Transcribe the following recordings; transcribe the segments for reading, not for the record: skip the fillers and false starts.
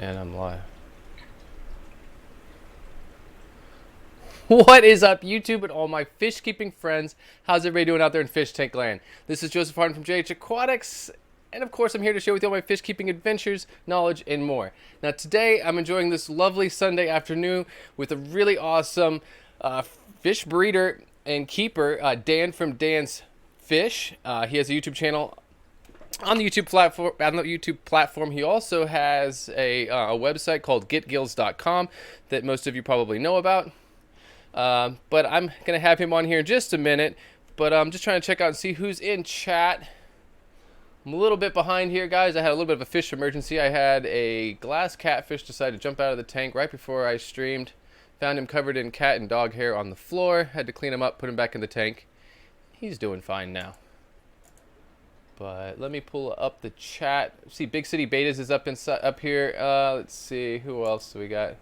And I'm live. What is up, YouTube and all my fish keeping friends? How's everybody doing out there in fish tank land? This is Joseph Hardin from JH Aquatics, and of course I'm here to share with you all my fish keeping adventures, knowledge, and more. Now today I'm enjoying this lovely Sunday afternoon with a really awesome fish breeder and keeper, Dan from Dan's Fish. He has a YouTube channel. On the YouTube platform, he also has a website called getgills.com that most of you probably know about. But I'm going to have him on here in just a minute. But I'm just trying to check out and see who's in chat. I'm a little bit behind here, guys. I had a little bit of a fish emergency. I had a glass catfish decide to jump out of the tank right before I streamed. Found him covered in cat and dog hair on the floor. Had to clean him up, put him back in the tank. He's doing fine now. But let me pull up the chat. See, Big City Betas is up here. Let's see, who else do we got?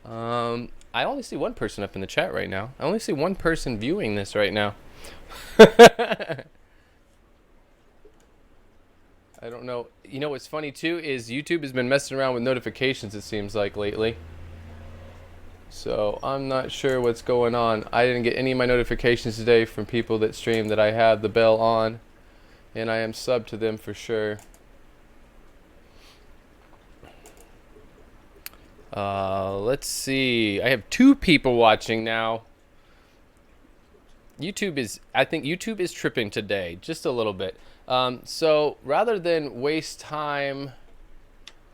I only see one person up in the chat right now. I only see one person viewing this right now. I don't know. You know what's funny too is YouTube has been messing around with notifications, it seems like, lately. So I'm not sure what's going on. I didn't get any of my notifications today from people that stream that I had the bell on, and I am subbed to them for sure. Let's see. I have 2 people watching now. I think YouTube is tripping today, just a little bit. So rather than waste time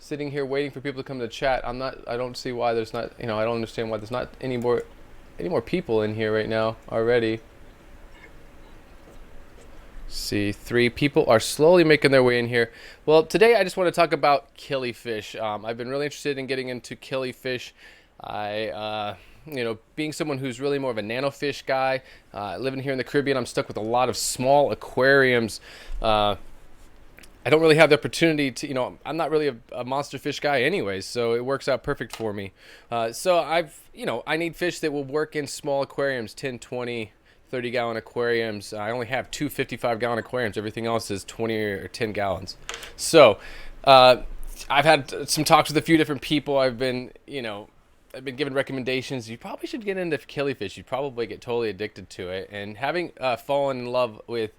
sitting here waiting for people to come to the chat, I don't see why there's not, I don't understand why there's not any more people in here right now already. See, 3 people are slowly making their way in here. Well, today I just want to talk about killifish. I've been really interested in getting into killifish. Being someone who's really more of a nanofish guy, living here in the Caribbean, I'm stuck with a lot of small aquariums. I don't really have the opportunity to, I'm not really a monster fish guy anyways, so it works out perfect for me. So I need fish that will work in small aquariums, 10, 20, 30-gallon aquariums. I only have 2 55-gallon aquariums. Everything else is 20 or 10 gallons. So I've had some talks with a few different people. I've been given recommendations. You probably should get into killifish. You'd probably get totally addicted to it. And having fallen in love with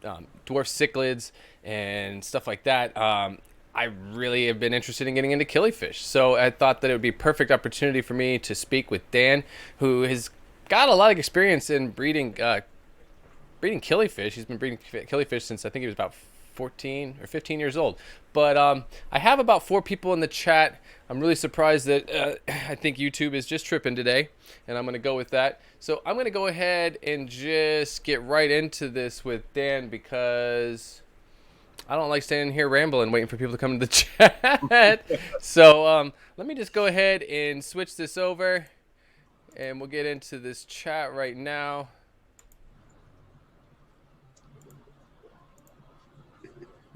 dwarf cichlids and stuff like that, I really have been interested in getting into killifish. So I thought that it would be a perfect opportunity for me to speak with Dan, who has got a lot of experience in breeding killifish. He's been breeding killifish since I think he was about 14 or 15 years old. But I have about 4 people in the chat. I'm really surprised that I think YouTube is just tripping today, and I'm going to go with that. So I'm going to go ahead and just get right into this with Dan, because I don't like standing here rambling waiting for people to come to the chat. So let me just go ahead and switch this over, and we'll get into this chat right now.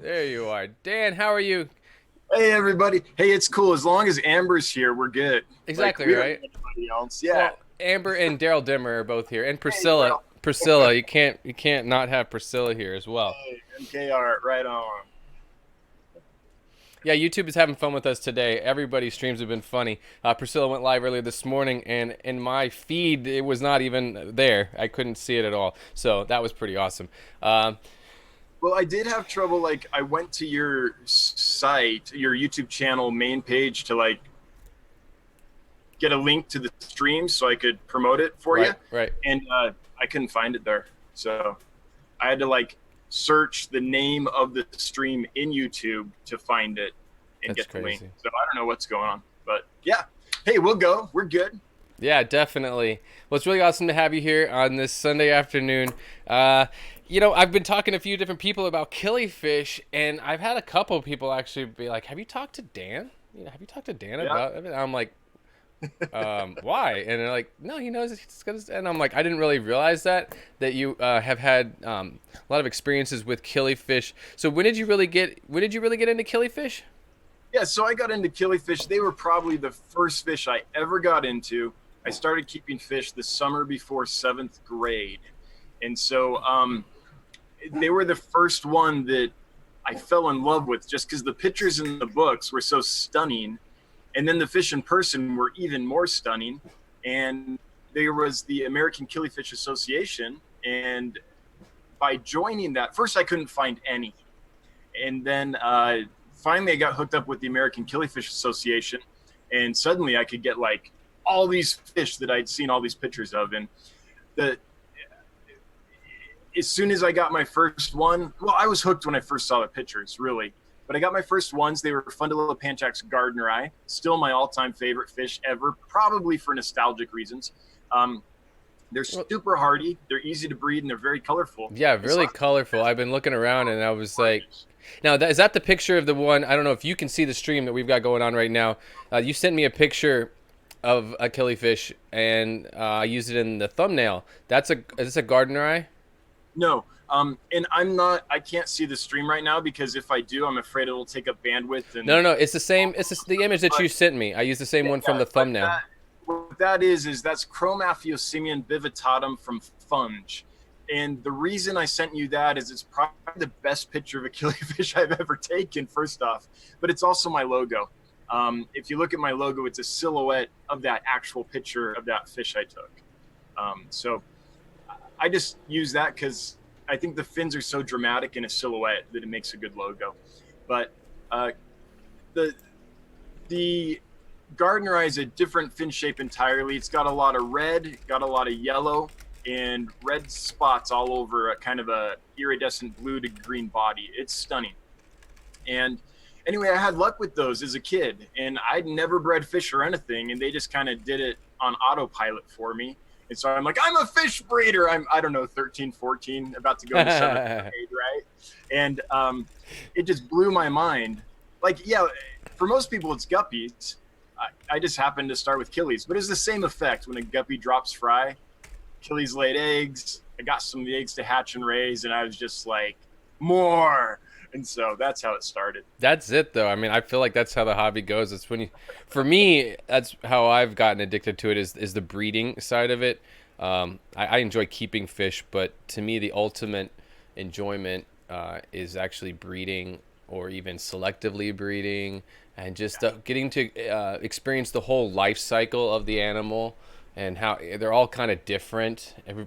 There you are. Dan, how are you? Hey, everybody. Hey, it's cool. As long as Amber's here, we're good. Exactly, like, right? Anybody else. Yeah. Well, Amber and Daryl Dimmer are both here. And Priscilla. Hey, Priscilla, you can't not have Priscilla here as well. Hey, MKR, right on. Yeah, YouTube is having fun with us today. Everybody's streams have been funny. Priscilla went live earlier this morning, and in my feed, it was not even there. I couldn't see it at all. So that was pretty awesome. Well, I did have trouble. Like, I went to your site, your YouTube channel main page to get a link to the stream so I could promote it for you. Right. And I couldn't find it there. So I had to search the name of the stream in YouTube to find it and get the link. So I don't know what's going on, but yeah. Hey, we'll go. We're good. Yeah, definitely. Well, it's really awesome to have you here on this Sunday afternoon. I've been talking to a few different people about killifish, and I've had a couple of people actually be like, "Have you talked to Dan? Have you talked to Dan about it?" I'm like, why? And they're like, "No, he knows it's gonna." And I'm like, I didn't really realize that you have had a lot of experiences with killifish. So when did you really get into killifish? Yeah, so I got into killifish. They were probably the first fish I ever got into. I started keeping fish the summer before 7th grade. And so they were the first one that I fell in love with, just because the pictures in the books were so stunning, and then the fish in person were even more stunning. And there was the American Killifish Association, and by joining that, first I couldn't find any, and then finally I got hooked up with the American Killifish Association, and suddenly I could get like all these fish that I'd seen all these pictures of. And the as soon as I got my first one, well, I was hooked when I first saw the pictures, really. But I got my first ones. They were Fundulopanchax gardneri, still my all-time favorite fish ever, probably for nostalgic reasons. They're super hardy, they're easy to breed, and they're very colorful. Yeah, really colorful. I've been looking around, and I was like, now, is that the picture of the one? I don't know if you can see the stream that we've got going on right now. You sent me a picture of a killifish, and I used it in the thumbnail. Is this a gardneri? No. And I can't see the stream right now, because if I do, I'm afraid it'll take up bandwidth. And No, it's the same. It's the image that you sent me. I used the same one from the thumbnail. What that is that's Chromaphiosymion bivitatum from Funge. And the reason I sent you that is it's probably the best picture of a killifish I've ever taken, first off, but it's also my logo. If you look at my logo, it's a silhouette of that actual picture of that fish I took. So I just use that because I think the fins are so dramatic in a silhouette that it makes a good logo. But the Gardneri is a different fin shape entirely. It's got a lot of red, got a lot of yellow, and red spots all over a kind of a iridescent blue to green body. It's stunning. And anyway, I had luck with those as a kid, and I'd never bred fish or anything, and they just kind of did it on autopilot for me. And so I'm like, I'm a fish breeder. I don't know, 13, 14, about to go into 7th grade, right? And it just blew my mind. Like, yeah, for most people, it's guppies. I just happened to start with killies, but it's the same effect. When a guppy drops fry, killies laid eggs. I got some of the eggs to hatch and raise, and I was just like, more. And so that's how it started. That's it, though. I mean, I feel like that's how the hobby goes. It's when for me, that's how I've gotten addicted to it, is the breeding side of it. I enjoy keeping fish, but to me, the ultimate enjoyment is actually breeding, or even selectively breeding, and just getting to experience the whole life cycle of the animal, and how they're all kind of different, and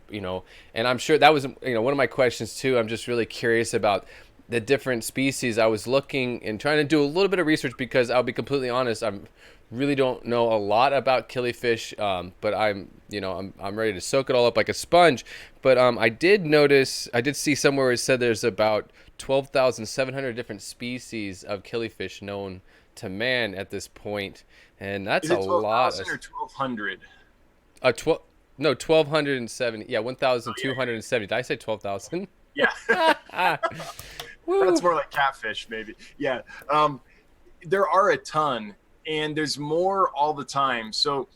I'm sure that was, one of my questions too. I'm just really curious about the different species. I was looking and trying to do a little bit of research, because I'll be completely honest, I'm really don't know a lot about killifish, but I'm ready to soak it all up like a sponge. But I did see somewhere where it said there's about 12,700 different species of killifish known to man at this point, and that's a lot. Is it 12,000 or 1,200? 1,270. Yeah, 1,270. Did I say 12,000? Yeah. That's more like catfish, maybe. Yeah. There are a ton, and there's more all the time. So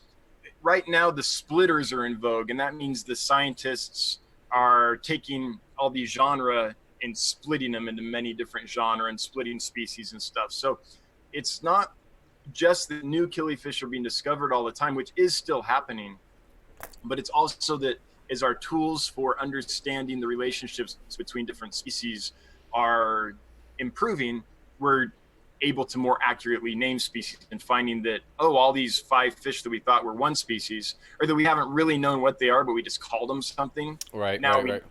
right now the splitters are in vogue, and that means the scientists are taking all these genera and splitting them into many different genera and splitting species and stuff. So it's not just that new killifish are being discovered all the time, which is still happening, but it's also that as our tools for understanding the relationships between different species are improving, we're able to more accurately name species, and finding that, all these 5 fish that we thought were one species, or that we haven't really known what they are, but we just called them something. Right. Now right.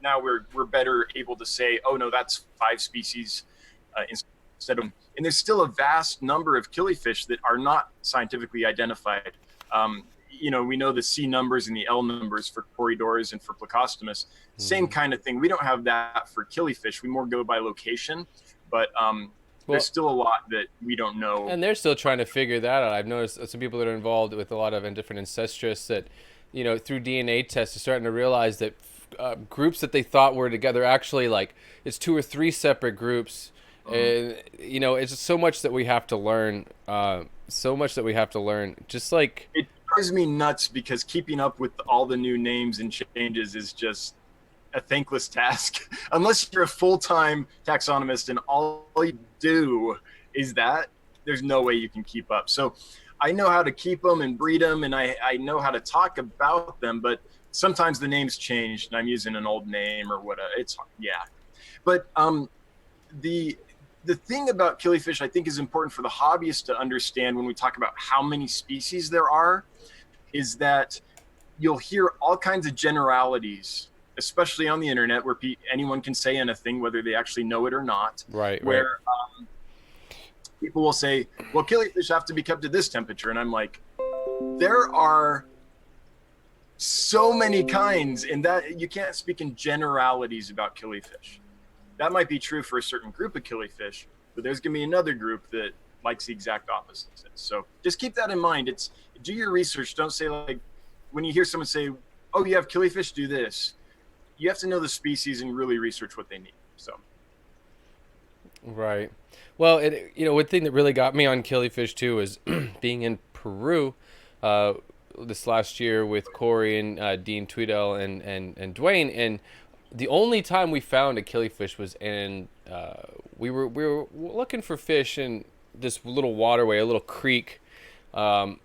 Now we're better able to say, oh no, that's 5 species instead of. And there's still a vast number of killifish that are not scientifically identified. We know the C numbers and the L numbers for Corydorus and for Plecostomus. Same kind of thing. We don't have that for killifish. We more go by location, but there's still a lot that we don't know. And they're still trying to figure that out. I've noticed some people that are involved with a lot of different ancestress that, through DNA tests, are starting to realize that groups that they thought were together, actually, like, it's 2 or 3 separate groups. And, it's so much that we have to learn. Just like... It drives me nuts, because keeping up with all the new names and changes is just a thankless task. Unless you're a full-time taxonomist and all you do is that, there's no way you can keep up. So I know how to keep them and breed them, and I know how to talk about them, but sometimes the name's changed and I'm using an old name or whatever. It's yeah. But the thing about killifish I think is important for the hobbyist to understand when we talk about how many species there are is that you'll hear all kinds of generalities, especially on the internet, where anyone can say anything, whether they actually know it or not. Right. Where people will say, well, killifish have to be kept at this temperature. And I'm like, there are so many kinds, and that you can't speak in generalities about killifish. That might be true for a certain group of killifish, but there's going to be another group that likes the exact opposite. So just keep that in mind. Do your research. Don't say, like, when you hear someone say, oh, you have killifish, do this. You have to know the species and really research what they need. So. Right. Well, one thing that really got me on killifish too is being in Peru this last year with Corey and Dean Tweedell and Dwayne, and the only time we found a killifish was in we were looking for fish in this little waterway, a little creek. I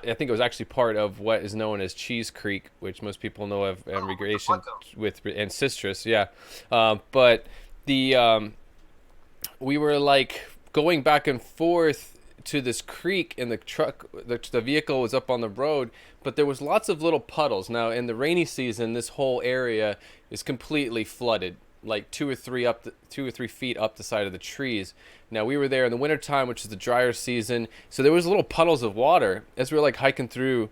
think it was actually part of what is known as Cheese Creek, which most people know of irrigation and citrus. Yeah, but we were like going back and forth to this creek, and the vehicle was up on the road, but there was lots of little puddles. Now in the rainy season, this whole area is completely flooded, like 2 or 3 feet up the side of the trees. Now we were there in the wintertime, which is the drier season, so there was little puddles of water as we were like hiking through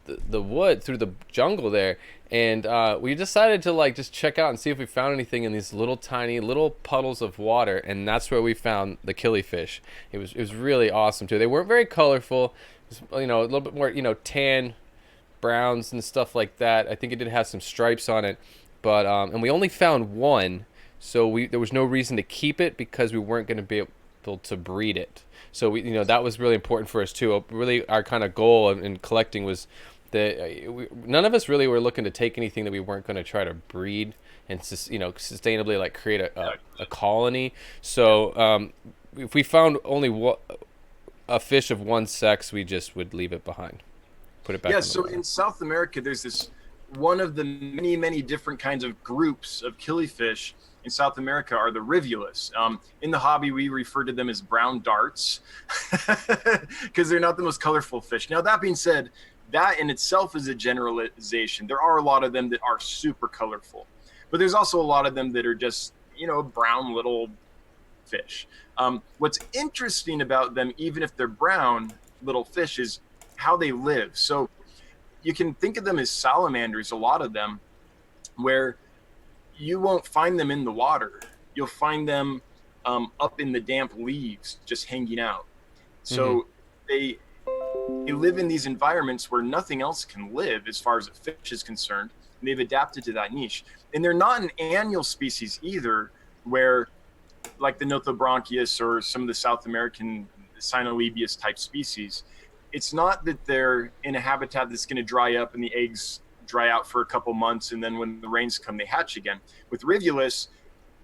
the wood, through the jungle there, and we decided to like just check out and see if we found anything in these little tiny little puddles of water, and that's where we found the killifish. It was really awesome too. They weren't very colorful. It was, a little bit more tan, browns and stuff like that. I think it did have some stripes on it, but and we only found one, so there was no reason to keep it because we weren't going to be able to breed it. So we that was really important for us too. Really, our kind of goal in collecting was that none of us really were looking to take anything that we weren't going to try to breed and sustainably like create a colony. So if we found only a fish of one sex, we just would leave it behind, put it back. Yeah. So in South America, there's this one of the many different kinds of groups of killifish in South America are the rivulus. In the hobby, we refer to them as brown darts because they're not the most colorful fish. Now, that being said, that in itself is a generalization. There are a lot of them that are super colorful, but there's also a lot of them that are just, brown little fish. What's interesting about them, even if they're brown little fish, is how they live. So you can think of them as salamanders, a lot of them, where you won't find them in the water. You'll find them up in the damp leaves, just hanging out. So they live in these environments where nothing else can live as far as a fish is concerned. And they've adapted to that niche. And they're not an annual species either, where like the Nothobronchius or some of the South American Cynolebius type species, it's not that they're in a habitat that's going to dry up and the eggs dry out for a couple months, and then when the rains come, they hatch again. With rivulus,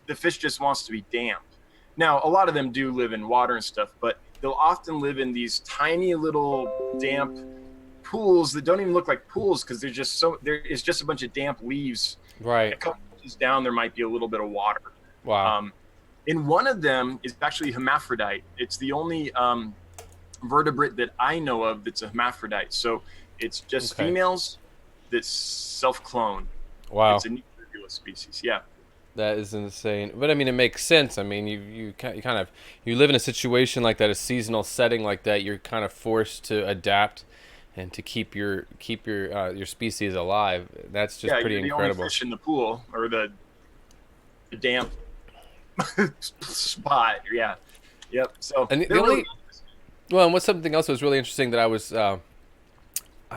the fish just wants to be damp. Now, a lot of them do live in water and stuff, but they'll often live in these tiny little damp pools that don't even look like pools because there is just a bunch of damp leaves. Right. A couple inches down, there might be a little bit of water. Wow. And one of them is actually hermaphrodite. It's the only vertebrate that I know of that's a hermaphrodite. So it's just females that self-clone. Wow. It's a new rivulus species. Yeah. That is insane. But I mean, it makes sense. I mean, you live in a situation like that, a seasonal setting like that. You're kind of forced to adapt and to keep your species alive. That's just pretty incredible. The only fish in the pool or the damp spot. Yeah. Yep. So and and what's something else that was really interesting that I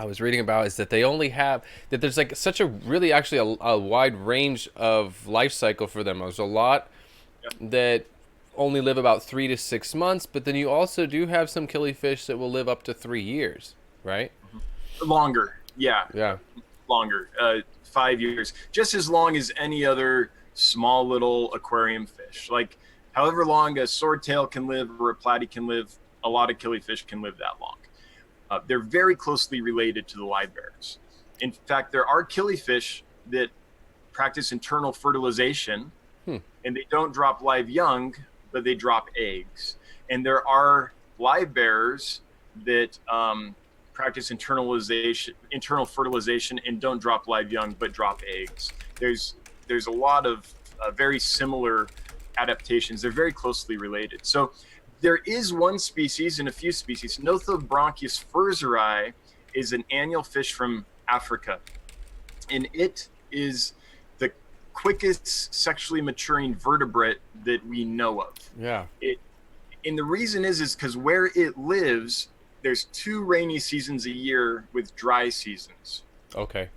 was reading about is that there's like such a really actually a wide range of life cycle for them. There's a lot that only live about 3 to 6 months, but then you also do have some killifish that will live up to 3 years, right? Longer. Yeah. Longer. 5 years. Just as long as any other small little aquarium fish. Like however long a swordtail can live or a platy can live, a lot of killifish can live that long. They're very closely related to the live bearers. In fact, there are killifish that practice internal fertilization, and they don't drop live young, but they drop eggs. And there are live bearers that practice internal fertilization and don't drop live young, but drop eggs. There's a lot of very similar adaptations. They're very closely related. So there is one species and a few species. Nothobranchus furzeri is an annual fish from Africa, and it is the quickest sexually maturing vertebrate that we know of. Yeah. And the reason is because where it lives, there's 2 rainy seasons a year with dry seasons. Okay.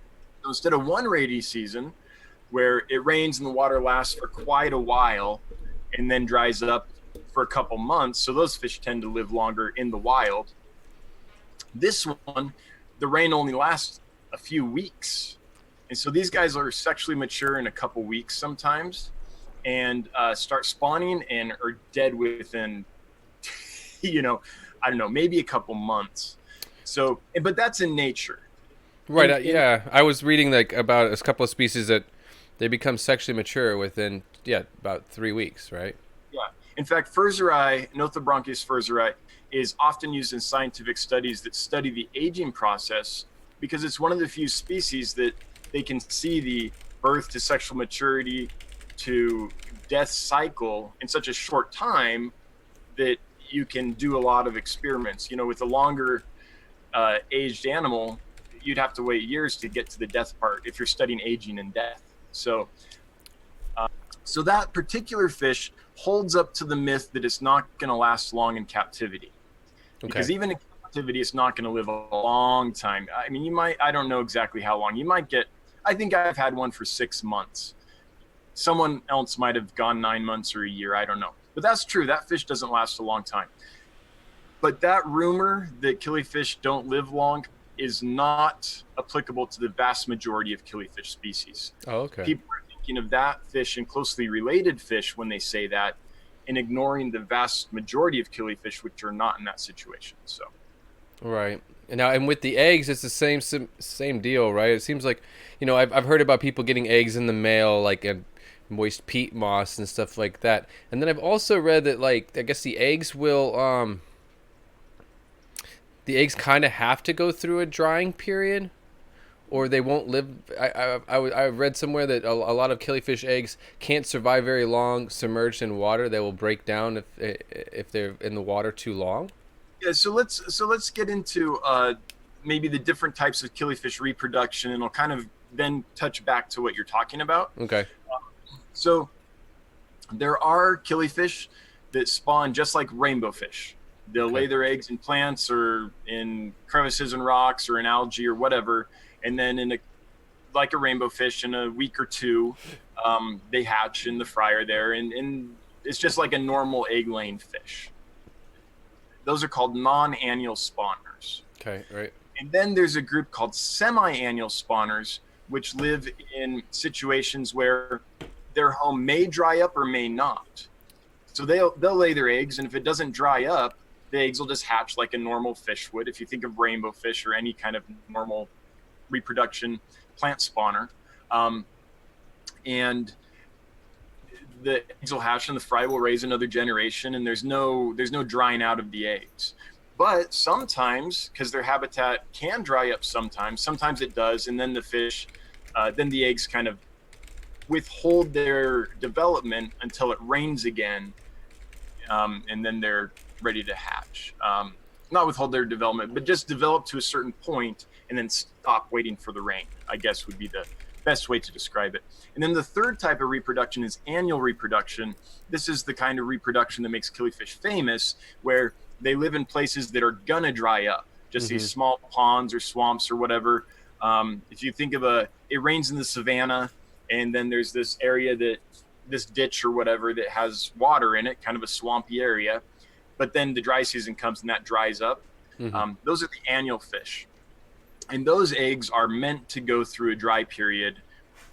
So instead of 1 rainy season where it rains and the water lasts for quite a while and then dries up for a couple months, so those fish tend to live longer in the wild. This one, the rain only lasts a few weeks. And so these guys are sexually mature in a couple weeks sometimes, and start spawning and are dead within, I don't know, maybe a couple months. So, but that's in nature. Right. Yeah. I was reading about a couple of species that they become sexually mature within, about 3 weeks, right? Yeah. In fact, Nothobranchus furzeri is often used in scientific studies that study the aging process, because it's one of the few species that they can see the birth to sexual maturity to death cycle in such a short time that you can do a lot of experiments. With a longer aged animal, you'd have to wait years to get to the death part if you're studying aging and death. So that particular fish holds up to the myth that it's not going to last long in captivity. Okay. Because even in captivity, it's not going to live a long time. I mean, I don't know exactly how long. You might get, I think I've had one for 6 months. Someone else might have gone 9 months or a year. I don't know. But that's true. That fish doesn't last a long time. But that rumor that killifish don't live long is not applicable to the vast majority of killifish species. Oh, okay. People are thinking of that fish and closely related fish when they say that, and ignoring the vast majority of killifish, which are not in that situation. So, right. And with the eggs, it's the same deal, right? It seems like, I've heard about people getting eggs in the mail, like a moist peat moss and stuff like that. And then I've also read that, I guess the eggs will, the eggs kind of have to go through a drying period, or they won't live. I read somewhere that a lot of killifish eggs can't survive very long submerged in water. They will break down if they're in the water too long. Yeah, so let's get into maybe the different types of killifish reproduction, and I'll kind of then touch back to what you're talking about. Okay. So there are killifish that spawn just like rainbow fish. They'll lay their eggs in plants or in crevices and rocks or in algae or whatever, and then like a rainbow fish, in a week or 2, they hatch in the fryer there, and it's just like a normal egg-laying fish. Those are called non-annual spawners. Okay, right. And then there's a group called semi-annual spawners, which live in situations where their home may dry up or may not. So they'll lay their eggs, and if it doesn't dry up, the eggs will just hatch like a normal fish would. If you think of rainbow fish or any kind of normal reproduction plant spawner, and the eggs will hatch and the fry will raise another generation, and there's no drying out of the eggs. But sometimes, because their habitat can dry up sometimes it does, and then the fish, then the eggs kind of withhold their development until it rains again, and then they're ready to hatch. Not withhold their development, but just develop to a certain point and then stop waiting for the rain, I guess would be the best way to describe it. And then the third type of reproduction is annual reproduction. This is the kind of reproduction that makes killifish famous, where they live in places that are gonna dry up, just these small ponds or swamps or whatever. If you think of it rains in the savannah, and then there's this area this ditch or whatever that has water in it, kind of a swampy area, but then the dry season comes and that dries up. Those are the annual fish. And those eggs are meant to go through a dry period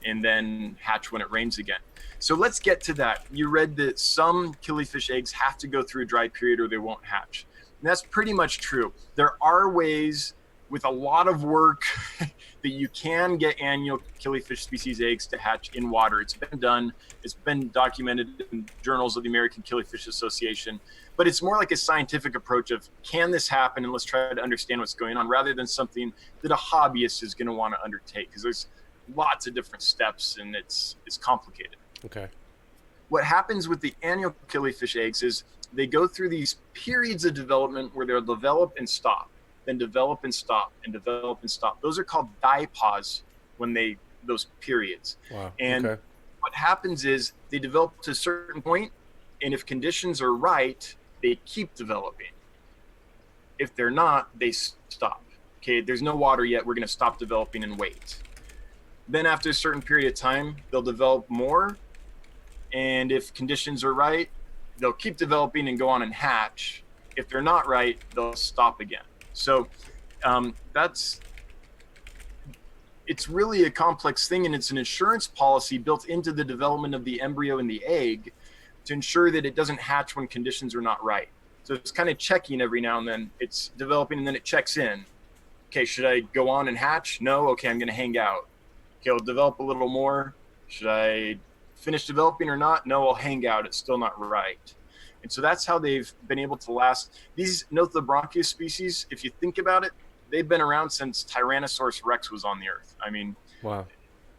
and then hatch when it rains again. So let's get to that. You read that some killifish eggs have to go through a dry period or they won't hatch. And that's pretty much true. There are ways with a lot of work that you can get annual killifish species eggs to hatch in water. It's been done. It's been documented in journals of the American Killifish Association. But it's more like a scientific approach of, can this happen? And let's try to understand what's going on, rather than something that a hobbyist is going to want to undertake, because there's lots of different steps and it's complicated. Okay. What happens with the annual killifish eggs is they go through these periods of development where they'll develop and stop, then develop and stop, and develop and stop. Those are called diapause those periods. Wow. And okay. What happens is they develop to a certain point, and if conditions are right, they keep developing. If they're not, they stop. Okay, there's no water yet, we're going to stop developing and wait. Then after a certain period of time, they'll develop more, and if conditions are right, they'll keep developing and go on and hatch. If they're not right, they'll stop again. So it's really a complex thing, and it's an insurance policy built into the development of the embryo and the egg to ensure that it doesn't hatch when conditions are not right. So it's kind of checking every now and then. It's developing, and then it checks in. Okay, should I go on and hatch? No? Okay, I'm going to hang out. Okay, I'll develop a little more. Should I finish developing or not? No, I'll hang out. It's still not right. And so that's how they've been able to last. These Nothlobronchius species, if you think about it, they've been around since Tyrannosaurus rex was on the earth. I mean, wow,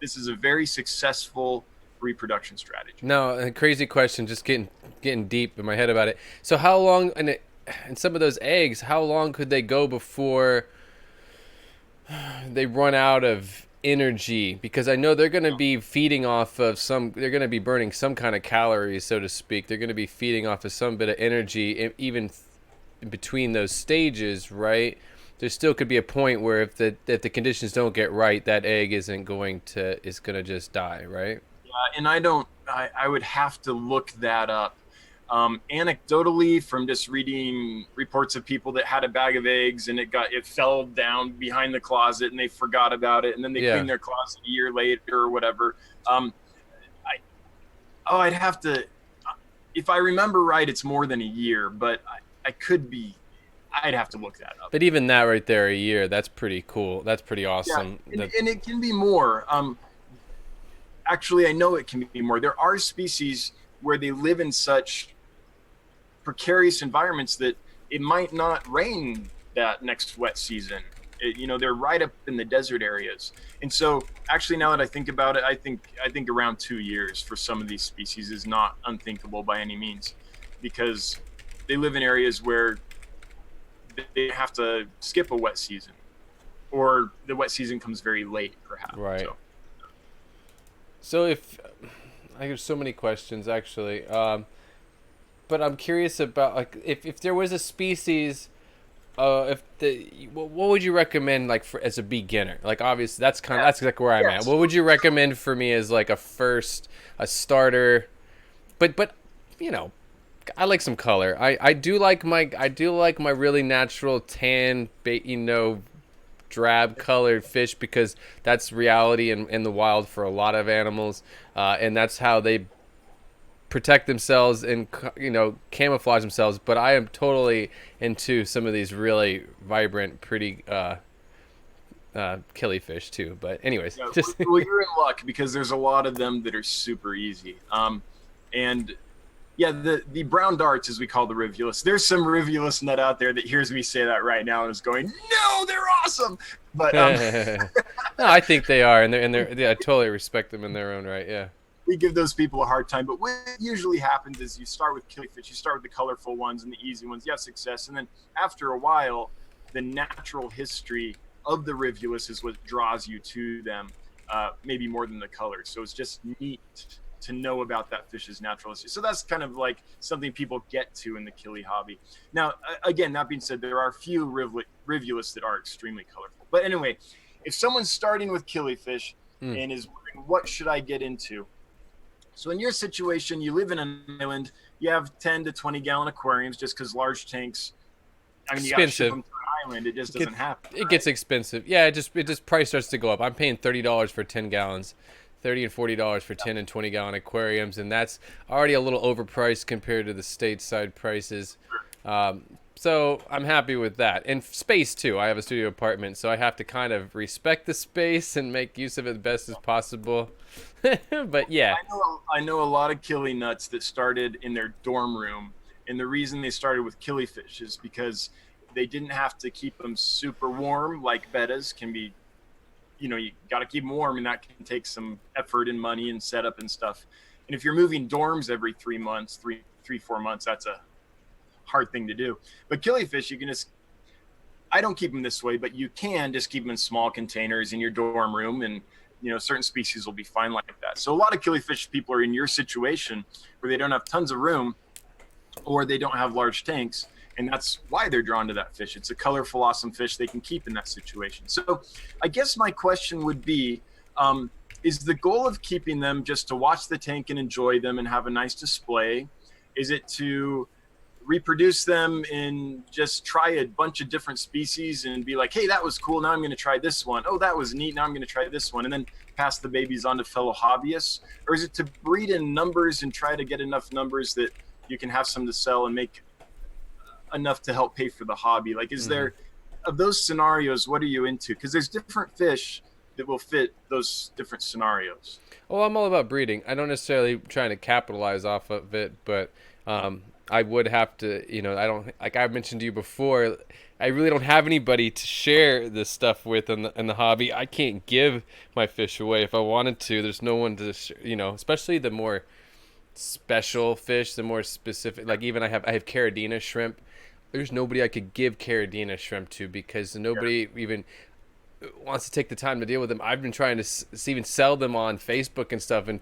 this is a very successful reproduction strategy. No, a crazy question, just getting deep in my head about it. So how long, and some of those eggs, how long could they go before they run out of energy? Because I know they're going to be feeding off of they're going to be burning some kind of calories, so to speak. They're going to be feeding off of some bit of energy, even in between those stages, right? There still could be a point where if the conditions don't get right, that egg is going to just die, right? Yeah, and I would have to look that up. Anecdotally, from just reading reports of people that had a bag of eggs and it fell down behind the closet and they forgot about it, and then they cleaned their closet a year later or whatever. I'd have to, if I remember right, it's more than a year, but I'd have to look that up. But even that right there, a year, that's pretty cool. That's pretty awesome. Yeah, and it can be more. Actually, I know it can be more. There are species where they live in such precarious environments that it might not rain that next wet season. They're right up in the desert areas. And so actually, now that I think about it, I think around 2 years for some of these species is not unthinkable by any means, because they live in areas where they have to skip a wet season, or the wet season comes very late, perhaps. Right. So if I have so many questions, actually, but I'm curious about, like, if there was a species, what would you recommend, like, as a beginner? Like, obviously that's like where I'm at. What would you recommend for me as like a starter? But I like some color. I do like my really natural tan, drab colored fish, because that's reality in the wild for a lot of animals, and that's how they protect themselves and camouflage themselves. But I am totally into some of these really vibrant, pretty killifish too. But anyways, well, you're in luck, because there's a lot of them that are super easy. And yeah, the brown darts, as we call the rivulus. There's some rivulus nut out there that hears me say that right now and is going, "No, they're awesome." But no, I think they are, and I totally respect them in their own right. Yeah, we give those people a hard time. But what usually happens is you start with killifish, you start with the colorful ones and the easy ones. You have success, and then after a while, the natural history of the rivulus is what draws you to them, maybe more than the colors. So it's just neat to know about that fish's natural history. So that's kind of like something people get to in the killie hobby. Now, again, that being said, there are a few rivulus that are extremely colorful. But anyway, if someone's starting with killifish and is wondering, what should I get into? So in your situation, you live in an island, you have 10 to 20 gallon aquariums, just because large tanks, I mean, you got to ship them to an island, it just doesn't happen. It gets expensive. Yeah, it just price starts to go up. I'm paying $30 for 10 gallons. $30 and $40 for 10 and 20 gallon aquariums, and that's already a little overpriced compared to the stateside prices. So I'm happy with that. And space too. I have a studio apartment, so I have to kind of respect the space and make use of it the best as possible. But yeah. I know a lot of killie nuts that started in their dorm room, and the reason they started with Killifish is because they didn't have to keep them super warm like bettas can be. You got to keep them warm, and that can take some effort and money and setup and stuff. And if you're moving dorms every 3 months, 4 months, that's a hard thing to do. But Killifish, you can just, I don't keep them this way, but you can just keep them in small containers in your dorm room, and certain species will be fine like that. So a lot of Killifish people are in your situation where they don't have tons of room or they don't have large tanks, and that's why they're drawn to that fish. It's a colorful, awesome fish they can keep in that situation. So I guess my question would be, is the goal of keeping them just to watch the tank and enjoy them and have a nice display? Is it to reproduce them and just try a bunch of different species and be like, hey, that was cool, now I'm going to try this one. Oh, that was neat, now I'm going to try this one, and then pass the babies on to fellow hobbyists? Or is it to breed in numbers and try to get enough numbers that you can have some to sell and make enough to help pay for the hobby? Like, is there, of those scenarios, what are you into? Because there's different fish that will fit those different scenarios. Well, I'm all about breeding. I don't necessarily trying to capitalize off of it, but I would have to, I don't, like I mentioned to you before, I really don't have anybody to share this stuff with in the hobby. I can't give my fish away if I wanted to. There's no one to, especially the more special fish, the more specific, like even I have Caridina shrimp. There's nobody I could give Caridina shrimp to because nobody even wants to take the time to deal with them. I've been trying to even sell them on Facebook and stuff, and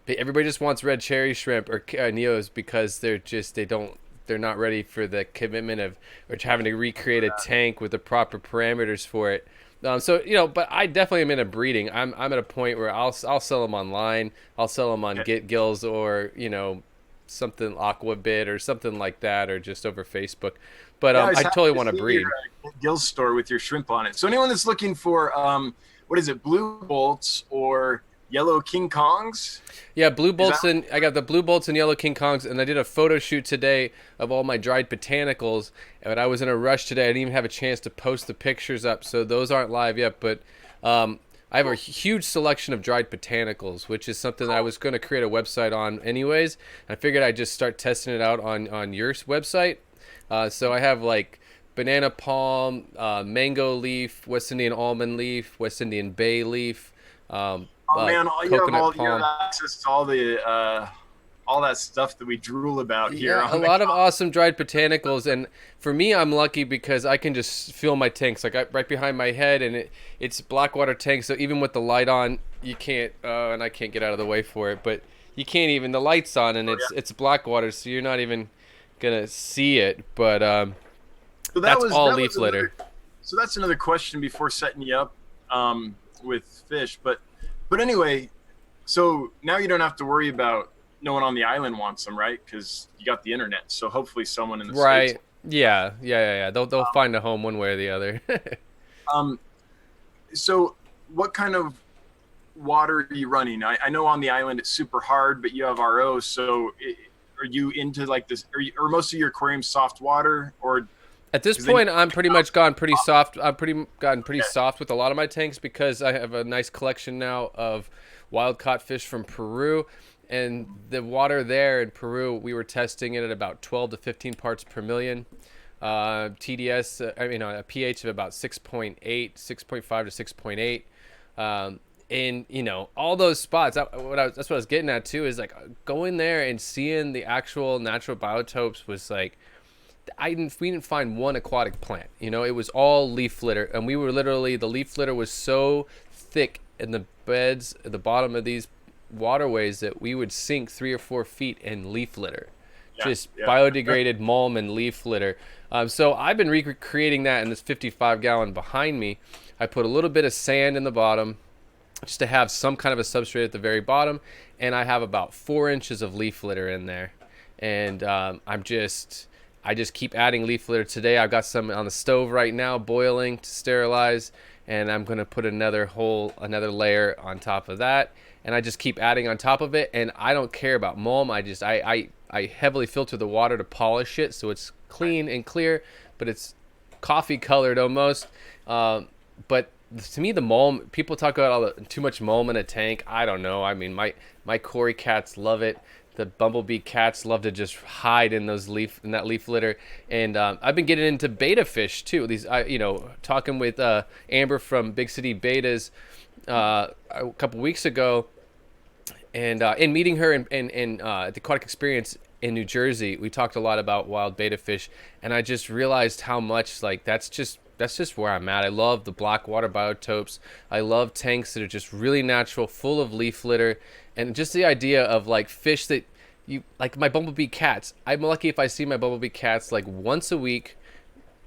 everybody just wants red cherry shrimp or neos because they're not ready for the commitment of or having to recreate a tank with the proper parameters for it. So but I definitely am in a breeding. I'm at a point where I'll sell them online. I'll sell them on Get Gills or something Aquabit or something like that, or just over Facebook. But I totally want to breed. Gills store with your shrimp on it. So anyone that's looking for what is it, blue bolts or yellow King Kongs? Yeah, blue bolts I got the blue bolts and yellow King Kongs, and I did a photo shoot today of all my dried botanicals. But I was in a rush today. I didn't even have a chance to post the pictures up, so those aren't live yet. But I have a huge selection of dried botanicals, which is something that I was going to create a website on anyways. I figured I'd just start testing it out on your website. So I have like banana palm, mango leaf, West Indian almond leaf, West Indian bay leaf. Man, you have access to all that stuff that we drool about here. Yeah, a lot of awesome dried botanicals, and for me, I'm lucky because I can just fill my tanks like right behind my head, and it's blackwater tank. So even with the light on, you can't, and I can't get out of the way for it, but you can't even, the light's on, and it's blackwater, so you're not even gonna see it. But so that's all leaf litter. So that's another question before setting you up with fish, but anyway, so now you don't have to worry about no one on the island wants them, right? Because you got the internet. So hopefully someone in the States. Yeah. They'll find a home one way or the other. So what kind of water are you running? I know on the island it's super hard, but you have RO. So are you into like this? Or most of your aquariums soft water? Or at this point, I'm pretty much gone pretty soft. I've gotten pretty soft with a lot of my tanks because I have a nice collection now of wild caught fish from Peru. And the water there in Peru, we were testing it at about 12 to 15 parts per million. TDS, a pH of about 6.8, 6.5 to 6.8. And, all those spots, that's what I was getting at too, is like going there and seeing the actual natural biotopes was like, we didn't find one aquatic plant. It was all leaf litter. And we were literally, the leaf litter was so thick in the beds at the bottom of these waterways that we would sink 3 or 4 feet in leaf litter, biodegraded mulm and leaf litter. So I've been recreating that in this 55-gallon behind me. I put a little bit of sand in the bottom just to have some kind of a substrate at the very bottom, and I have about 4 inches of leaf litter in there. And I just keep adding leaf litter. Today I've got some on the stove right now boiling to sterilize, and I'm going to put another layer on top of that. And I just keep adding on top of it, and I don't care about mulm. I heavily filter the water to polish it so it's clean and clear, but it's coffee colored almost. But to me, the mulm, people talk about all the too much mulm in a tank. I don't know. I mean, my Cory cats love it. The bumblebee cats love to just hide in in that leaf litter. And I've been getting into beta fish too. Talking with Amber from Big City Betas a couple weeks ago, and meeting her in at the Aquatic Experience in New Jersey, we talked a lot about wild beta fish, and I just realized how much that's just where I'm at. I love the black water biotopes. I love tanks that are just really natural, full of leaf litter, and just the idea of like fish that you like. My bumblebee cats, I'm lucky if I see my bumblebee cats like once a week.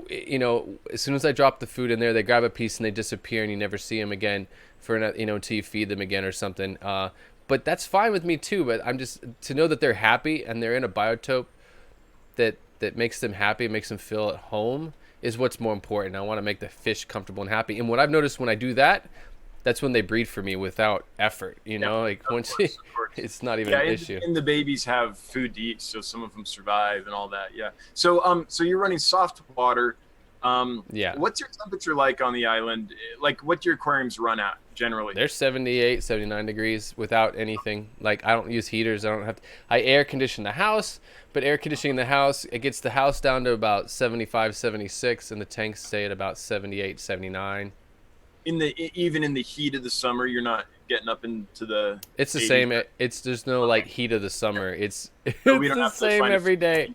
As soon as I drop the food in there, they grab a piece and they disappear, and you never see them again until you feed them again or something. But that's fine with me too. But I'm just to know that they're happy and they're in a biotope that makes them happy, makes them feel at home, is what's more important. I want to make the fish comfortable and happy. And what I've noticed when I do that, that's when they breed for me without effort. Once it's not even an issue. And the babies have food to eat, so some of them survive and all that. Yeah. So so you're running soft water. Yeah. What's your temperature like on the island? Like, what do your aquariums run at generally? They're 78, 79 degrees without anything. Like, I don't use heaters. I air condition the house, but air conditioning the house, it gets the house down to about 75, 76, and the tanks stay at about 78, 79. Even in the heat of the summer, you're not getting up into the. It's the 80s. Same. There's no like heat of the summer. It's we don't the have to same every day.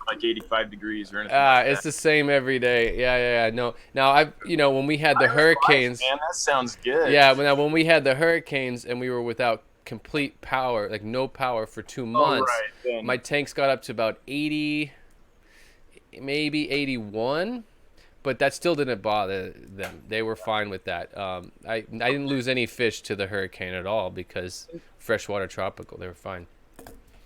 Like 85 degrees or anything. Like it's the same every day. Yeah. No. Now when we had the hurricanes. Man, that sounds good. Yeah. When we had the hurricanes and we were without complete power, like no power for 2 months, my tanks got up to about 80, maybe 81. But that still didn't bother them. They were fine with that. I didn't lose any fish to the hurricane at all because freshwater tropical. They were fine.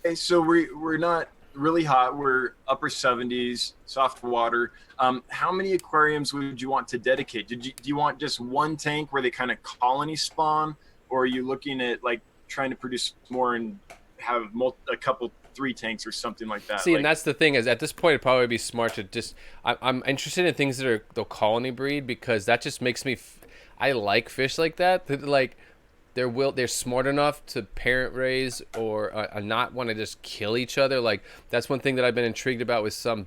Okay, so we're not really hot. We're upper 70s, soft water. How many aquariums would you want to dedicate? Do you want just one tank where they kind of colony spawn, or are you looking at like trying to produce more and have a couple 3 tanks or something like that? See, and that's the thing is at this point it'd probably be smart to just I'm interested in things that they'll colony breed because that just makes me I like fish like that like they're smart enough to parent raise or not want to just kill each other. Like that's one thing that I've been intrigued about with some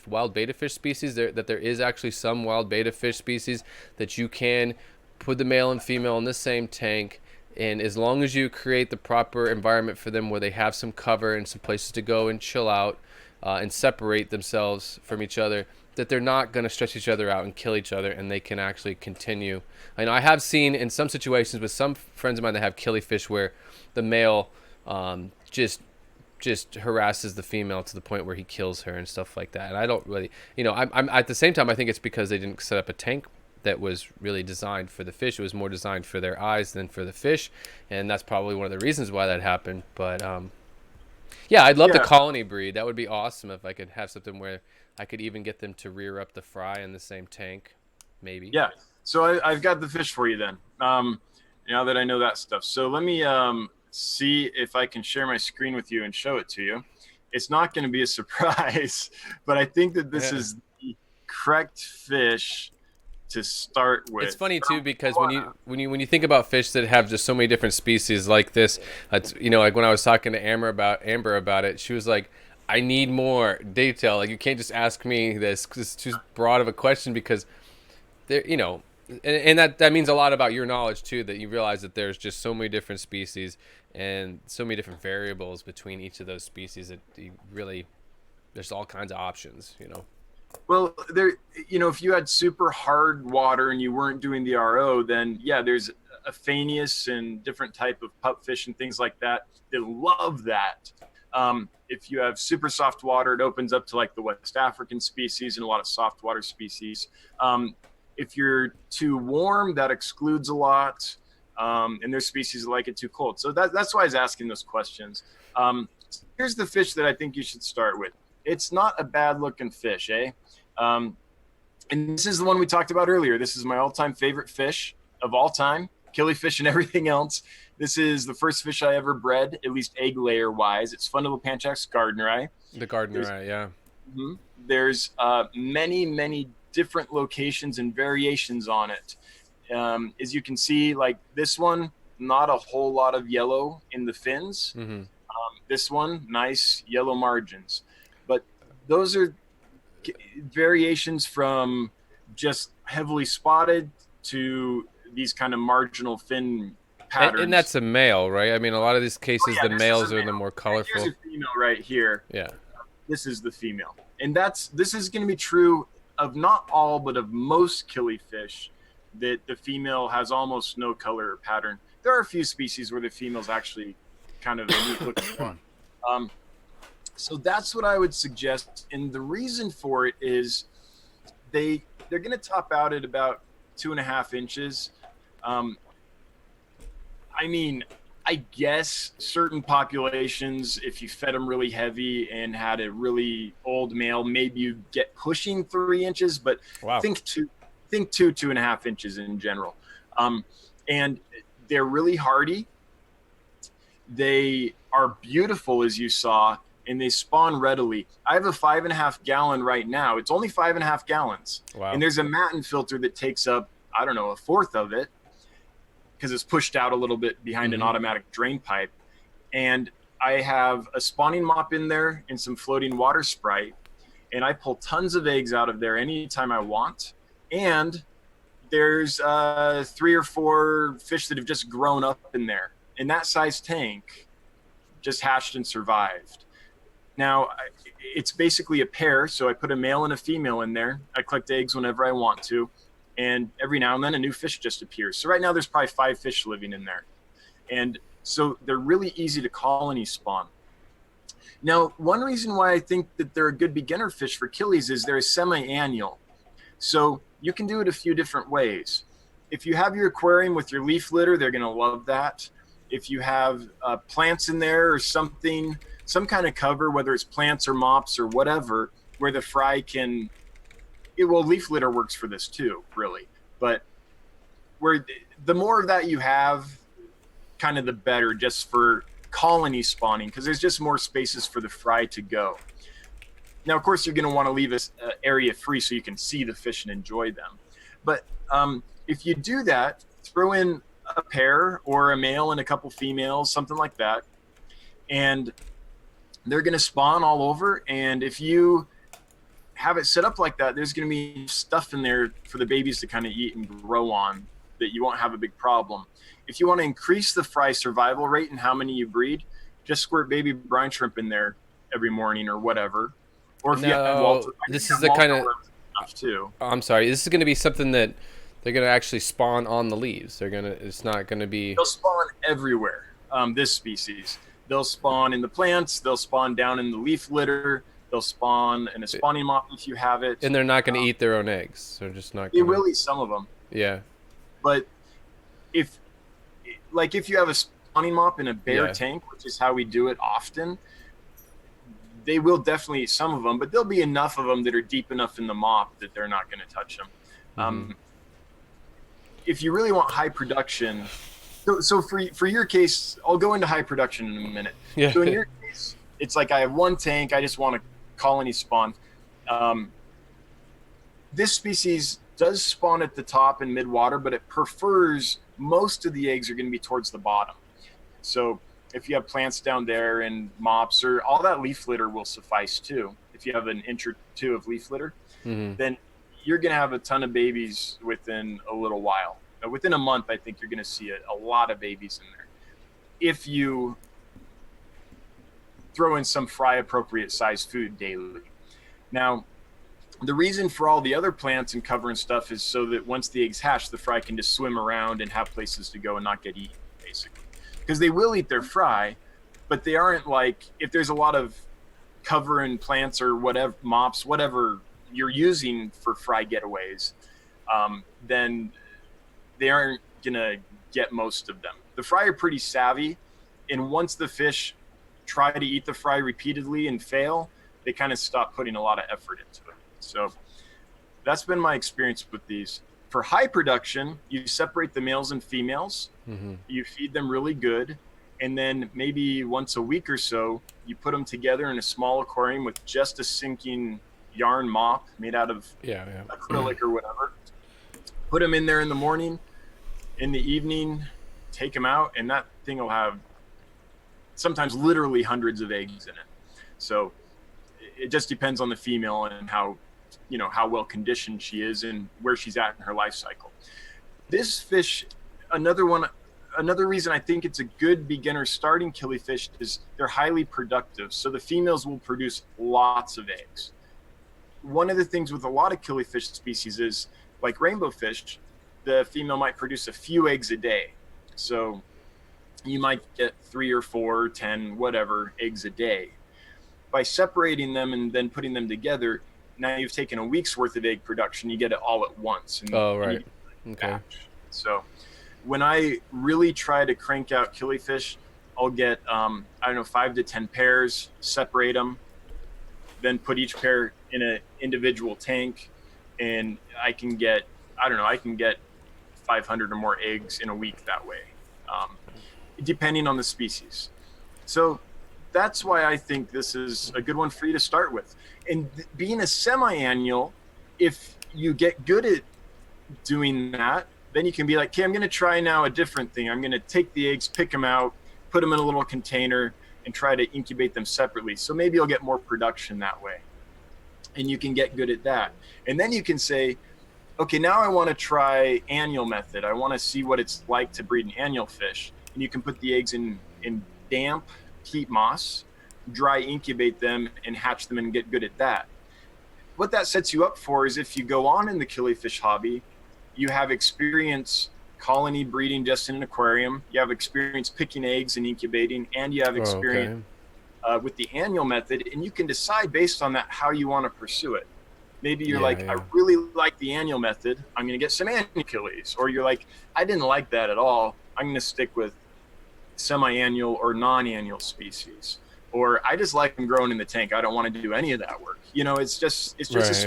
wild betta fish species, that there is actually some wild betta fish species that you can put the male and female in the same tank. And as long as you create the proper environment for them where they have some cover and some places to go and chill out and separate themselves from each other, that they're not going to stretch each other out and kill each other, and they can actually continue. I know I have seen in some situations with some friends of mine that have killifish where the male just harasses the female to the point where he kills her and stuff like that. And I don't really, I'm at the same time, I think it's because they didn't set up a tank that was really designed for the fish. It was more designed for their eyes than for the fish, and that's probably one of the reasons why that happened. But yeah, I'd love to colony breed. That would be awesome if I could have something where I could even get them to rear up the fry in the same tank, maybe. Yeah. So I've got the fish for you then. Now that I know that stuff, so let me see if I can share my screen with you and show it to you. It's not going to be a surprise, but I think that this is the correct fish to start with. It's funny too because when you think about fish that have just so many different species like this, like when I was talking to Amber about it, she was like, I need more detail. Like you can't just ask me this because it's too broad of a question, because there, and that means a lot about your knowledge too, that you realize that there's just so many different species and so many different variables between each of those species that there's all kinds of options. Well, if you had super hard water and you weren't doing the RO, then yeah, there's Aphanius and different type of pupfish and things like that. They love that. If you have super soft water, it opens up to like the West African species and a lot of soft water species. If you're too warm, that excludes a lot. And there's species that like it too cold. So that's why I was asking those questions. Here's the fish that I think you should start with. It's not a bad looking fish, eh? And this is the one we talked about earlier. This is my all-time favorite fish of all time, killifish and everything else. This is the first fish I ever bred, at least egg layer wise. It's Fundulopanchax gardneri. The gardneri, yeah. Mhm. There's many different locations and variations on it. As you can see, like this one, not a whole lot of yellow in the fins. Mm-hmm. This one, nice yellow margins. But those are variations from just heavily spotted to these kind of marginal fin And patterns. that's a male, right? I mean, a lot of these Oh cases, yeah, the this is a males are the male. more And here's colorful. a female right here. Yeah. This is the female. And this is going to be true of not all, but of most killifish, that the female has almost no color or pattern. There are a few species where the female's actually kind of a neat looking one. Um, so that's what I would suggest. And the reason for it is they're going to top out at about 2.5 inches. Um, I mean, I guess certain populations, if you fed them really heavy and had a really old male, maybe you get pushing 3 inches, but Wow. think 2.5 inches in general. And they're really hardy. They are beautiful, as you saw, and they spawn readily. I have a 5.5 gallon right now. It's only 5.5 gallons. Wow. And there's a matin filter that takes up, I don't know, a fourth of it, because it's pushed out a little bit behind an automatic drain pipe. And I have a spawning mop in there and some floating water sprite. And I pull tons of eggs out of there anytime I want. And there's 3 or 4 fish that have just grown up in there. In that size tank, just hatched and survived. Now, it's basically a pair. So I put a male and a female in there. I collect eggs whenever I want to. And every now and then a new fish just appears. So right now there's probably 5 fish living in there. And so they're really easy to colony spawn. Now, one reason why I think that they're a good beginner fish for killies is they're a semi-annual. So you can do it a few different ways. If you have your aquarium with your leaf litter, they're going to love that. If you have plants in there or something, some kind of cover, whether it's plants or mops or whatever, where the fry can... well, leaf litter works for this too, really. But where the more of that you have, kind of the better, just for colony spawning, because there's just more spaces for the fry to go. Now, of course, you're going to want to leave an area free so you can see the fish and enjoy them. But if you do that, throw in a pair or a male and a couple females, something like that, and they're going to spawn all over. And if you have it set up like that, there's going to be stuff in there for the babies to kind of eat and grow on that you won't have a big problem. If you want to increase the fry survival rate and how many you breed, just squirt baby brine shrimp in there every morning or whatever. Or if you have Walter, this is the kind of stuff too. I'm sorry. This is going to be something that they're going to actually spawn on the leaves. It's not going to be. They'll spawn everywhere. This species, they'll spawn in the plants. They'll spawn down in the leaf litter. They'll spawn in a spawning mop if you have it. And they're not going to eat their own eggs. They're just not. They will eat some of them. Yeah. But if you have a spawning mop in a bare tank, which is how we do it often, they will definitely eat some of them, but there'll be enough of them that are deep enough in the mop that they're not going to touch them. If you really want high production, so for your case, I'll go into high production in a minute. Yeah. So in your case, it's like I have one tank. I just want to colony spawn. This species does spawn at the top in mid-water, but it prefers most of the eggs are going to be towards the bottom. So if you have plants down there and mops or all that leaf litter will suffice too. If you have an inch or two of leaf litter, then you're going to have a ton of babies within a little while. Now, within a month, I think you're going to see a lot of babies in there. If you throw in some fry appropriate size food daily. Now, the reason for all the other plants and cover and stuff is so that once the eggs hatch, the fry can just swim around and have places to go and not get eaten, basically. Because they will eat their fry, but they aren't like, if there's a lot of cover and plants or whatever, mops, whatever you're using for fry getaways, then they aren't going to get most of them. The fry are pretty savvy, and once the fish try to eat the fry repeatedly and fail, they kind of stop putting a lot of effort into it. So that's been my experience with these. For high production, you separate the males and females. You feed them really good. And then maybe once a week or so, you put them together in a small aquarium with just a sinking yarn mop made out of acrylic or whatever. Put them in there in the morning, in the evening, take them out, and that thing will have sometimes literally hundreds of eggs in it. So it just depends on the female and how well conditioned she is and where she's at in her life cycle. This fish, another reason I think it's a good beginner starting killifish is they're highly productive. So the females will produce lots of eggs. One of the things with a lot of killifish species is, like rainbow fish, the female might produce a few eggs a day. So you might get 3 or 4 or 10, whatever, eggs a day. By separating them and then putting them together, now you've taken a week's worth of egg production. You get it all at once. And, okay. So when I really try to crank out killifish, I'll get, 5 to 10 pairs, separate them, then put each pair in an individual tank. And I can get 500 or more eggs in a week that way, depending on the species. So that's why I think this is a good one for you to start with. And being a semi-annual, if you get good at doing that, then you can be like, okay, I'm going to try now a different thing. I'm going to take the eggs, pick them out, put them in a little container, and try to incubate them separately. So maybe you'll get more production that way. And you can get good at that. And then you can say, okay, now I want to try annual method. I want to see what it's like to breed an annual fish. And you can put the eggs in damp peat moss, dry incubate them, and hatch them and get good at that. What that sets you up for is if you go on in the killifish hobby, you have experience colony breeding just in an aquarium, you have experience picking eggs and incubating, and you have experience with the annual method, and you can decide based on that how you want to pursue it. Maybe you're I really like the annual method, I'm going to get some annual killies. Or you're like, I didn't like that at all, I'm going to stick with semi-annual or non-annual species. Or I just like them growing in the tank, I don't want to do any of that work. It's just a species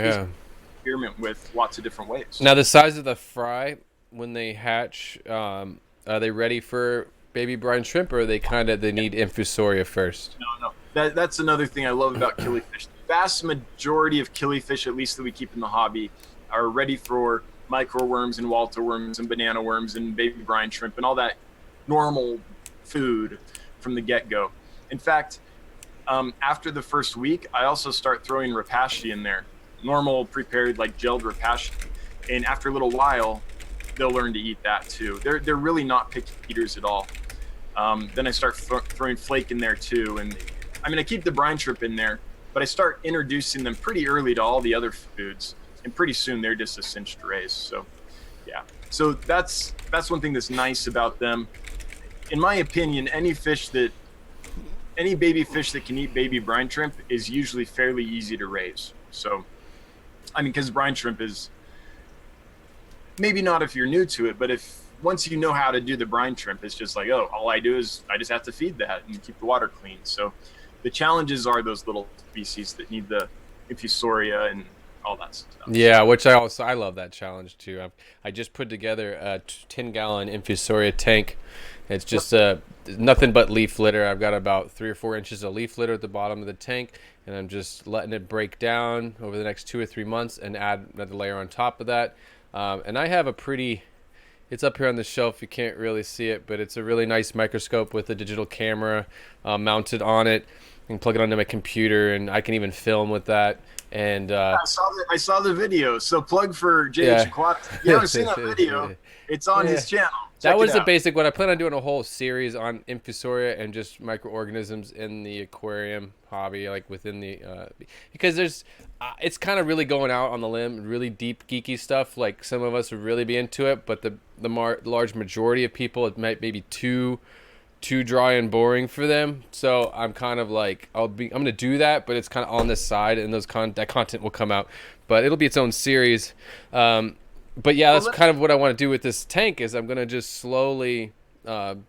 experiment with lots of different ways. Now the size of the fry when they hatch, are they ready for baby brine shrimp, or they need infusoria first? No. That's another thing I love about killifish. The vast majority of killifish, at least that we keep in the hobby, are ready for microworms and Walter worms and banana worms and baby brine shrimp and all that normal food from the get-go. In fact, after the first week, I also start throwing rapashi in there, normal prepared like gelled rapashi, and after a little while, they'll learn to eat that too. They're really not picky eaters at all. Then I start throwing flake in there too, and I keep the brine shrimp in there, but I start introducing them pretty early to all the other foods, and pretty soon they're just a cinch to raise. So, yeah. So that's one thing that's nice about them. In my opinion, any baby fish that can eat baby brine shrimp is usually fairly easy to raise. So, because brine shrimp is maybe not if you're new to it, but once you know how to do the brine shrimp, it's just like, all I do is I just have to feed that and keep the water clean. So the challenges are those little species that need the infusoria and all that stuff. Yeah, which I love that challenge too. I just put together a 10-gallon infusoria tank. It's just nothing but leaf litter. I've got about 3 or 4 inches of leaf litter at the bottom of the tank, and I'm just letting it break down over the next 2 or 3 months and add another layer on top of that. And I have it's up here on the shelf, you can't really see it, but it's a really nice microscope with a digital camera mounted on it. I can plug it onto my computer, and I can even film with that. And I saw the video. So plug for JH Aquatic. You haven't seen that video? It's on his channel. That was the basic one. I plan on doing a whole series on infusoria and just microorganisms in the aquarium hobby, like within the because there's it's kind of really going out on the limb, really deep geeky stuff. Like some of us would really be into it, but the large majority of people, it might maybe too dry and boring for them. So I'm kind of like I'm gonna do that, but it's kind of on this side, and that content will come out, but it'll be its own series. But yeah, that's kind of what I want to do with this tank. Is I'm gonna just slowly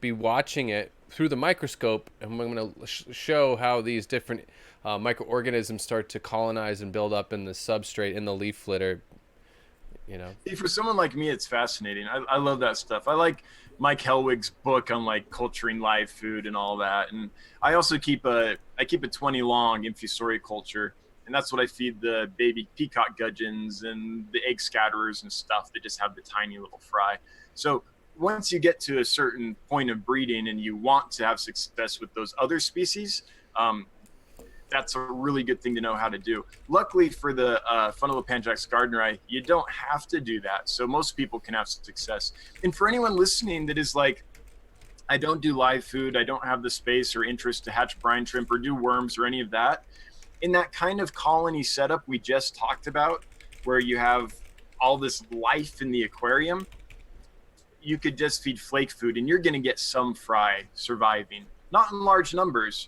be watching it through the microscope, and I'm gonna show how these different microorganisms start to colonize and build up in the substrate in the leaf litter. you know. See, for someone like me, it's fascinating. I love that stuff. I like Mike Helwig's book on like culturing live food and all that. And I also keep a 20 long infusoriculture, and that's what I feed the baby peacock gudgeons and the egg scatterers and stuff that just have the tiny little fry. So once you get to a certain point of breeding and you want to have success with those other species, that's a really good thing to know how to do. Luckily for the Funnelopanjax gardneri, you don't have to do that. So most people can have success. And for anyone listening that is like, I don't do live food, I don't have the space or interest to hatch brine shrimp or do worms or any of that, in that kind of colony setup we just talked about, where you have all this life in the aquarium, you could just feed flake food and you're going to get some fry surviving, not in large numbers,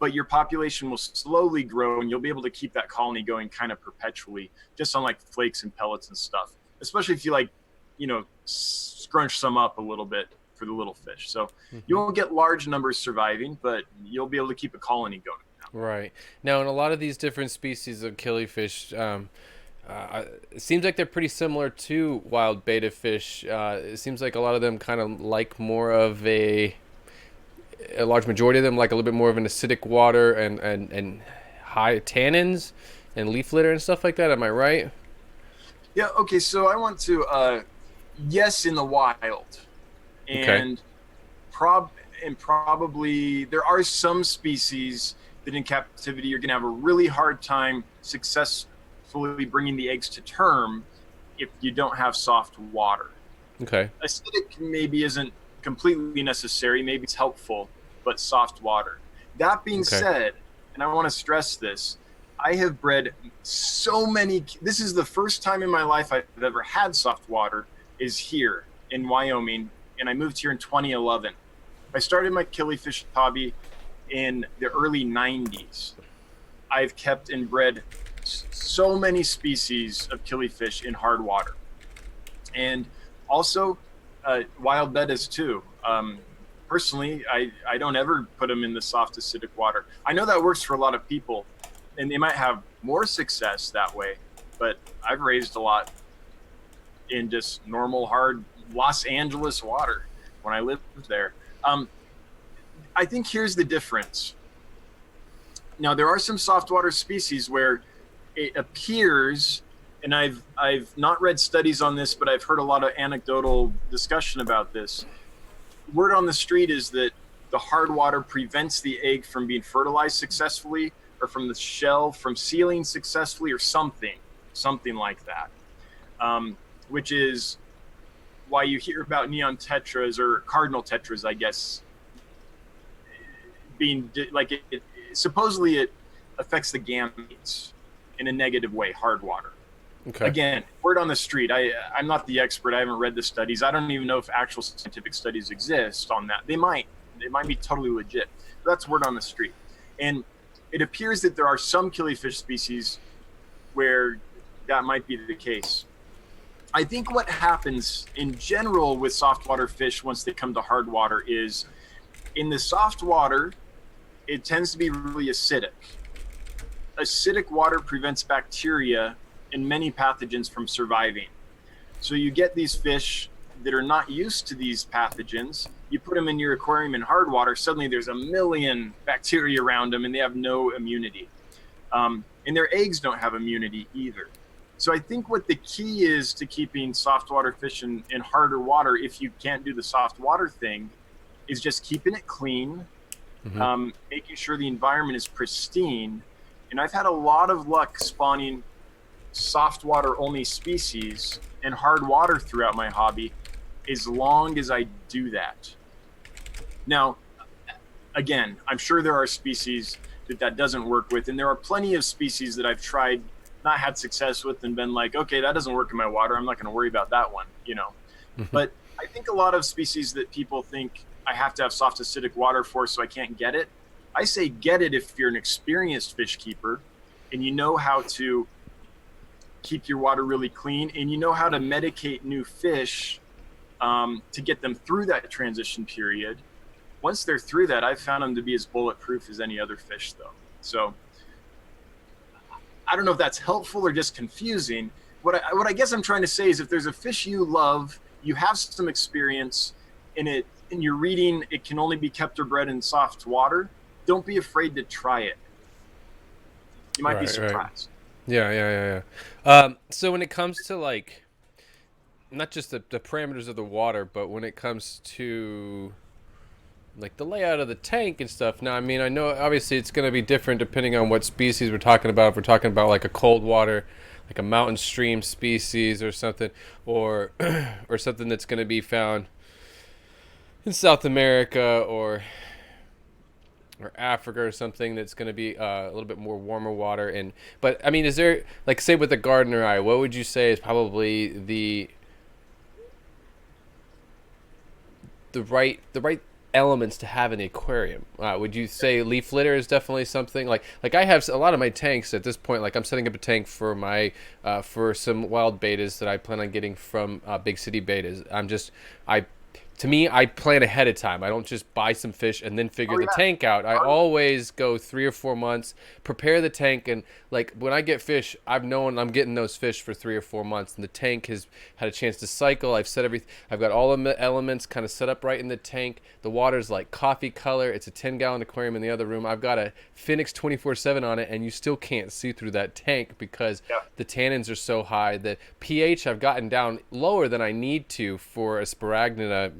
but your population will slowly grow and you'll be able to keep that colony going kind of perpetually, just on like flakes and pellets and stuff, especially if you like, you know, scrunch some up a little bit for the little fish. So you won't get large numbers surviving, but you'll be able to keep a colony going. Right. Now, in a lot of these different species of killifish, it seems like they're pretty similar to wild betta fish. It seems like a lot of them kind of like more of a large majority of them like a little bit more of an acidic water and high tannins and leaf litter and stuff like that. Am I right? Yeah. Okay. So I want to, yes, in the wild, and probably there are some species that in captivity you're going to have a really hard time successfully bringing the eggs to term if you don't have soft water. Okay. Acidic maybe isn't completely necessary, maybe it's helpful, but soft water. That being said, and I want to stress this, I have bred so many, this is the first time in my life I've ever had soft water, is here in Wyoming, and I moved here in 2011. I started my killifish hobby in the early 90s. I've kept and bred so many species of killifish in hard water, and also wild bettas too. Personally, I don't ever put them in the soft acidic water. I know that works for a lot of people, and they might have more success that way, but I've raised a lot in just normal, hard Los Angeles water when I lived there. I think here's the difference. Now, there are some soft water species where it appears, and I've not read studies on this, but I've heard a lot of anecdotal discussion about this. Word on the street is that the hard water prevents the egg from being fertilized successfully, or from the shell from sealing successfully, or something like that, which is why you hear about neon tetras or cardinal tetras, I guess, being like it supposedly it affects the gametes in a negative way, hard water. Okay. Again, word on the street. I'm not the expert. I haven't read the studies. I don't even know if actual scientific studies exist on that. They might be totally legit. But that's word on the street. And it appears that there are some killifish species where that might be the case. I think what happens in general with soft water fish once they come to hard water is, in the soft water, it tends to be really acidic. Acidic water prevents bacteria and many pathogens from surviving. So you get these fish that are not used to these pathogens. You put them in your aquarium in hard water, suddenly there's a million bacteria around them and they have no immunity. And their eggs don't have immunity either. So I think what the key is to keeping soft water fish in harder water, if you can't do the soft water thing, is just keeping it clean, making sure the environment is pristine. And I've had a lot of luck spawning soft water only species in hard water throughout my hobby, as long as I do that. Now, again, I'm sure there are species that doesn't work with, and there are plenty of species that I've tried, not had success with, and been like, okay, that doesn't work in my water, I'm not going to worry about that one, you know. But I think a lot of species that people think I have to have soft acidic water for so I can't get it, I say get it if you're an experienced fish keeper and you know how to keep your water really clean, and you know how to medicate new fish to get them through that transition period. Once they're through that, I've found them to be as bulletproof as any other fish, though. So I don't know if that's helpful or just confusing. what I guess I'm trying to say is, if there's a fish you love, you have some experience in it, and you're reading it can only be kept or bred in soft water, don't be afraid to try it. You might be surprised. Yeah. So when it comes to like, not just the parameters of the water, but when it comes to like the layout of the tank and stuff. Now, I mean, I know obviously it's going to be different depending on what species we're talking about. If we're talking about like a cold water, like a mountain stream species or something, or or something that's going to be found in South America or Africa or something that's going to be a little bit more warmer water. And but I mean, is there, like, say with the gardener eye, what would you say is probably the right elements to have in the aquarium? Would you say leaf litter is definitely something like I have a lot of my tanks at this point, like I'm setting up a tank for my for some wild betas that I plan on getting from Big City Betas. I plan ahead of time. I don't just buy some fish and then figure the tank out. I always go 3 or 4 months, prepare the tank, and like when I get fish, I've known I'm getting those fish for 3 or 4 months, and the tank has had a chance to cycle. I've set everything. I've got all the elements kind of set up right in the tank. The water's like coffee color. It's a 10-gallon aquarium in the other room. I've got a Phoenix 24/7 on it, and you still can't see through that tank because the tannins are so high. The pH I've gotten down lower than I need to for a Sparagnina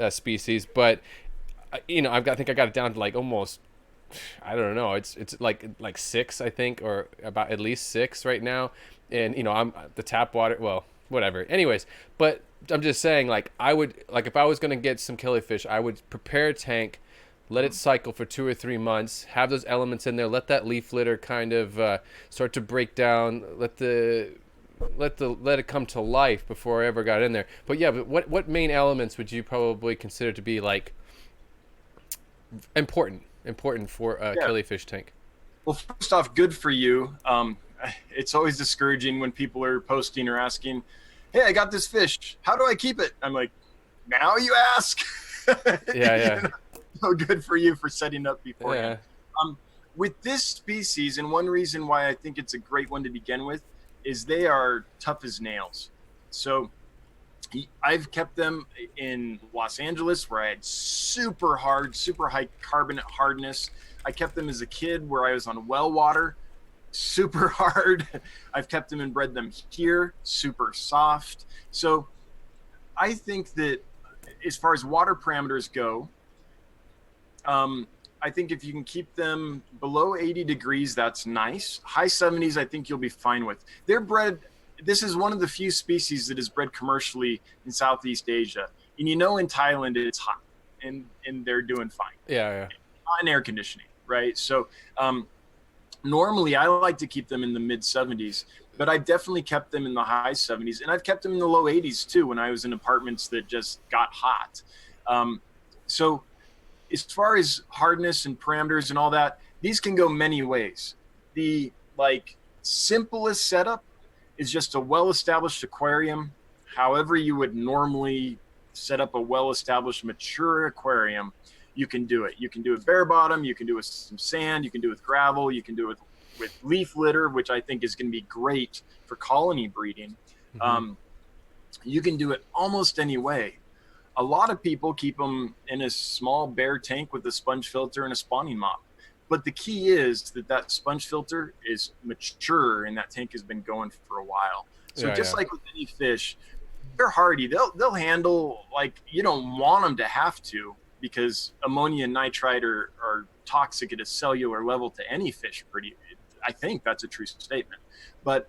species, but I think I got it down to like almost, I don't know, it's like 6, I think, or about at least 6 right now. And I'm the tap water, well, whatever, anyways. But I'm just saying, like, I would, like, if I was going to get some killifish, I would prepare a tank, let it cycle for 2 or 3 months, have those elements in there, let that leaf litter kind of start to break down, let it come to life before I ever got in there. But yeah, but what main elements would you probably consider to be like important for a killifish tank? Well, first off, good for you. It's always discouraging when people are posting or asking, "Hey, I got this fish. How do I keep it?" I'm like, "Now you ask." Yeah. So good for you for setting up beforehand. With this species, and one reason why I think it's a great one to begin with is they are tough as nails. So I've kept them in Los Angeles where I had super high carbonate hardness. I kept them as a kid where I was on well water, super hard. I've kept them and bred them here, super soft. So I think that as far as water parameters go, I think if you can keep them below 80 degrees, that's nice. High 70s, I think you'll be fine with. They're bred. This is one of the few species that is bred commercially in Southeast Asia. And in Thailand, it's hot and they're doing fine. Yeah. On air conditioning, right? So normally I like to keep them in the mid 70s, but I've definitely kept them in the high 70s. And I've kept them in the low 80s too when I was in apartments that just got hot. So as far as hardness and parameters and all that, these can go many ways. The simplest setup is just a well-established aquarium. However you would normally set up a well-established mature aquarium, you can do it. You can do it bare bottom. You can do it with some sand. You can do it with gravel. You can do it with leaf litter, which I think is going to be great for colony breeding. Mm-hmm. You can do it almost any way. A lot of people keep them in a small bare tank with a sponge filter and a spawning mop. But the key is that sponge filter is mature and that tank has been going for a while. So like with any fish, they're hardy. They'll handle, you don't want them to have to, because ammonia and nitrite are toxic at a cellular level to any fish. I think that's a true statement. But,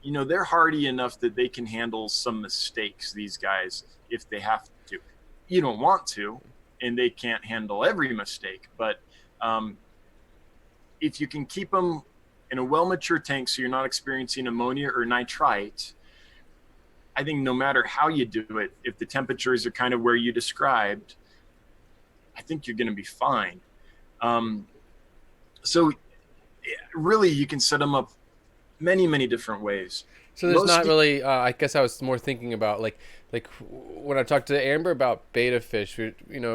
they're hardy enough that they can handle some mistakes, these guys, if they have to. You don't want to, and they can't handle every mistake. But if you can keep them in a well-mature tank so you're not experiencing ammonia or nitrite, I think no matter how you do it, if the temperatures are kind of where you described, I think you're going to be fine. So really, you can set them up many, many different ways. So there's not really, I guess I was more thinking about like when I talked to Amber about beta fish,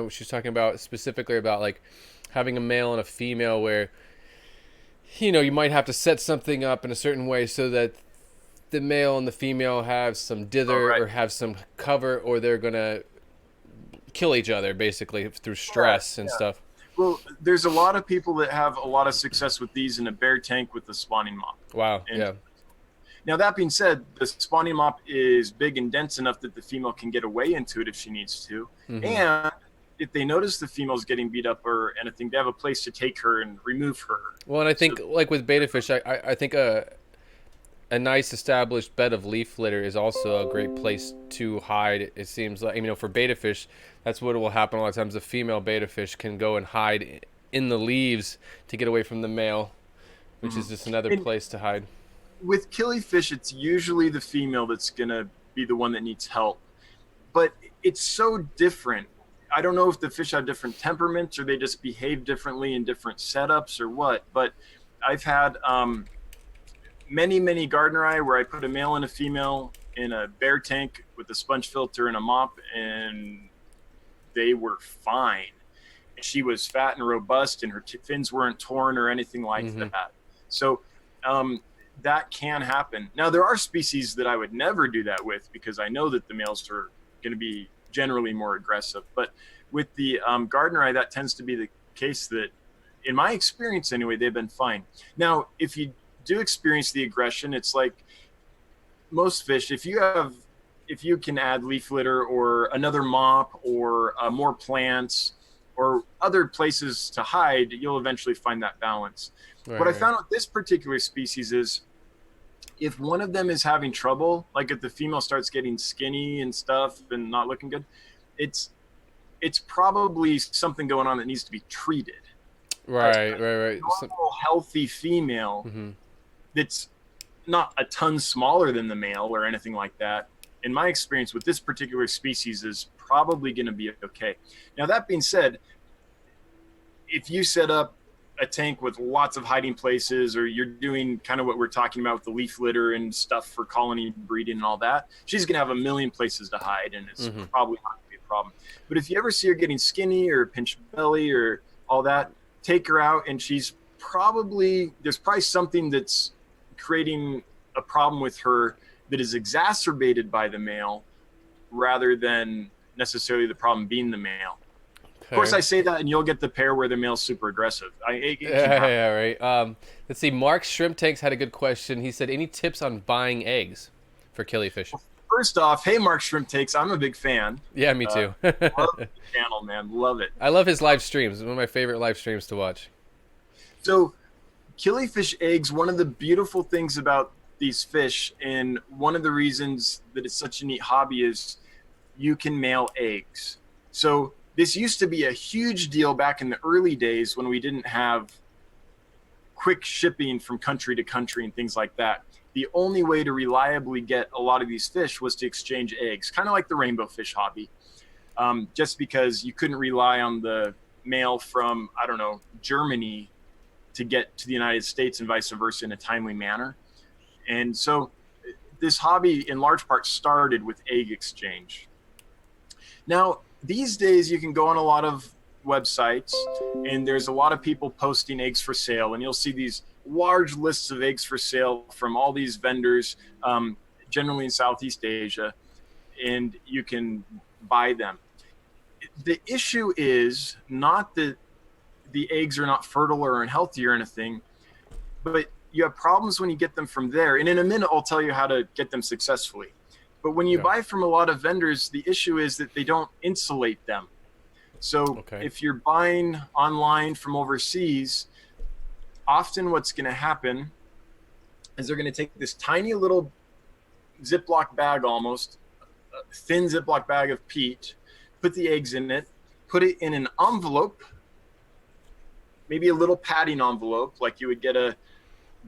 she's talking about specifically about like having a male and a female where, you might have to set something up in a certain way so that the male and the female have some dither or have some cover, or they're gonna kill each other basically through stress and stuff. Well, there's a lot of people that have a lot of success with these in a bare tank with the spawning mop. Wow. Yeah. Now, that being said, the spawning mop is big and dense enough that the female can get away into it if she needs to. And if they notice the female's getting beat up or anything, they have a place to take her and remove her. Well, and I think, like with betta fish, I think a nice established bed of leaf litter is also a great place to hide. It seems like, you know, for betta fish, that's what will happen a lot of times. A female betta fish can go and hide in the leaves to get away from the male, which is just another place to hide. With killifish, it's usually the female that's going to be the one that needs help. But it's so different. I don't know if the fish have different temperaments or they just behave differently in different setups or what. But I've had many Gardneri where I put a male and a female in a bare tank with a sponge filter and a mop, and they were fine. She was fat and robust, and her fins weren't torn or anything like that. So that can happen. Now, there are species that I would never do that with because I know that the males are going to be generally more aggressive. But with the Gardneri, that tends to be the case that, in my experience anyway, they've been fine. Now, if you do experience the aggression, it's like most fish, if you can add leaf litter or another mop or more plants or other places to hide, you'll eventually find that balance. What I found with this particular species is if one of them is having trouble, like if the female starts getting skinny and stuff and not looking good, it's probably something going on that needs to be treated. Right. Normal, healthy female that's not a ton smaller than the male or anything like that, in my experience with this particular species, is probably going to be okay. Now, that being said, if you set up a tank with lots of hiding places, or you're doing kind of what we're talking about with the leaf litter and stuff for colony breeding and all that, she's going to have a million places to hide, and it's probably not going to be a problem. But if you ever see her getting skinny or pinched belly or all that, take her out, and there's probably something that's creating a problem with her that is exacerbated by the male rather than necessarily the problem being the male. Of course, I say that, and you'll get the pair where the male's super aggressive. Right. Let's see. Mark Shrimp Tanks had a good question. He said, any tips on buying eggs for killifish? Well, first off, hey, Mark Shrimp Tanks. I'm a big fan. Yeah, me too. Love the channel, man. Love it. I love his live streams. It's one of my favorite live streams to watch. So, killifish eggs, one of the beautiful things about these fish, and one of the reasons that it's such a neat hobby, is you can mail eggs. So this used to be a huge deal back in the early days when we didn't have quick shipping from country to country and things like that. The only way to reliably get a lot of these fish was to exchange eggs, kind of like the rainbow fish hobby, just because you couldn't rely on the mail from, I don't know, Germany to get to the United States and vice versa in a timely manner. And so this hobby in large part started with egg exchange. Now, these days you can go on a lot of websites and there's a lot of people posting eggs for sale, and you'll see these large lists of eggs for sale from all these vendors, generally in Southeast Asia, and you can buy them. The issue is not that the eggs are not fertile or unhealthy or anything, but you have problems when you get them from there. And in a minute, I'll tell you how to get them successfully. But when you buy from a lot of vendors, the issue is that they don't insulate them. So if you're buying online from overseas, often what's going to happen is they're going to take this tiny little Ziploc bag, almost a thin Ziploc bag of peat, put the eggs in it, put it in an envelope, maybe a little padding envelope, like you would get a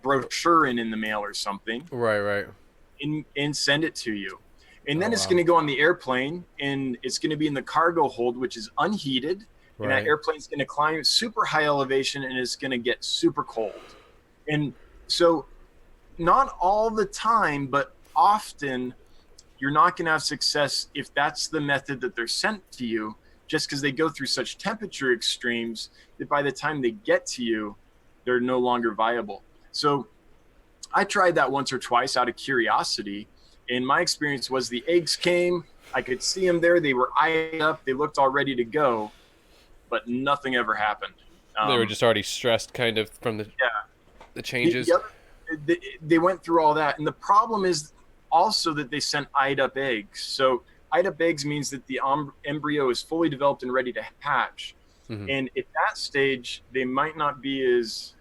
brochure in the mail or something. Right. And send it to you. And then it's going to go on the airplane, and it's going to be in the cargo hold, which is unheated. And that airplane's going to climb super high elevation, and it's going to get super cold. And so not all the time, but often you're not going to have success if that's the method that they're sent to you, just because they go through such temperature extremes that by the time they get to you, they're no longer viable. So I tried that once or twice out of curiosity, and my experience was the eggs came, I could see them there, they were eyed up, they looked all ready to go, but nothing ever happened. They were just already stressed kind of from the changes. They went through all that, and the problem is also that they sent eyed up eggs. So eyed up eggs means that the embryo is fully developed and ready to hatch. And at that stage, they might not be as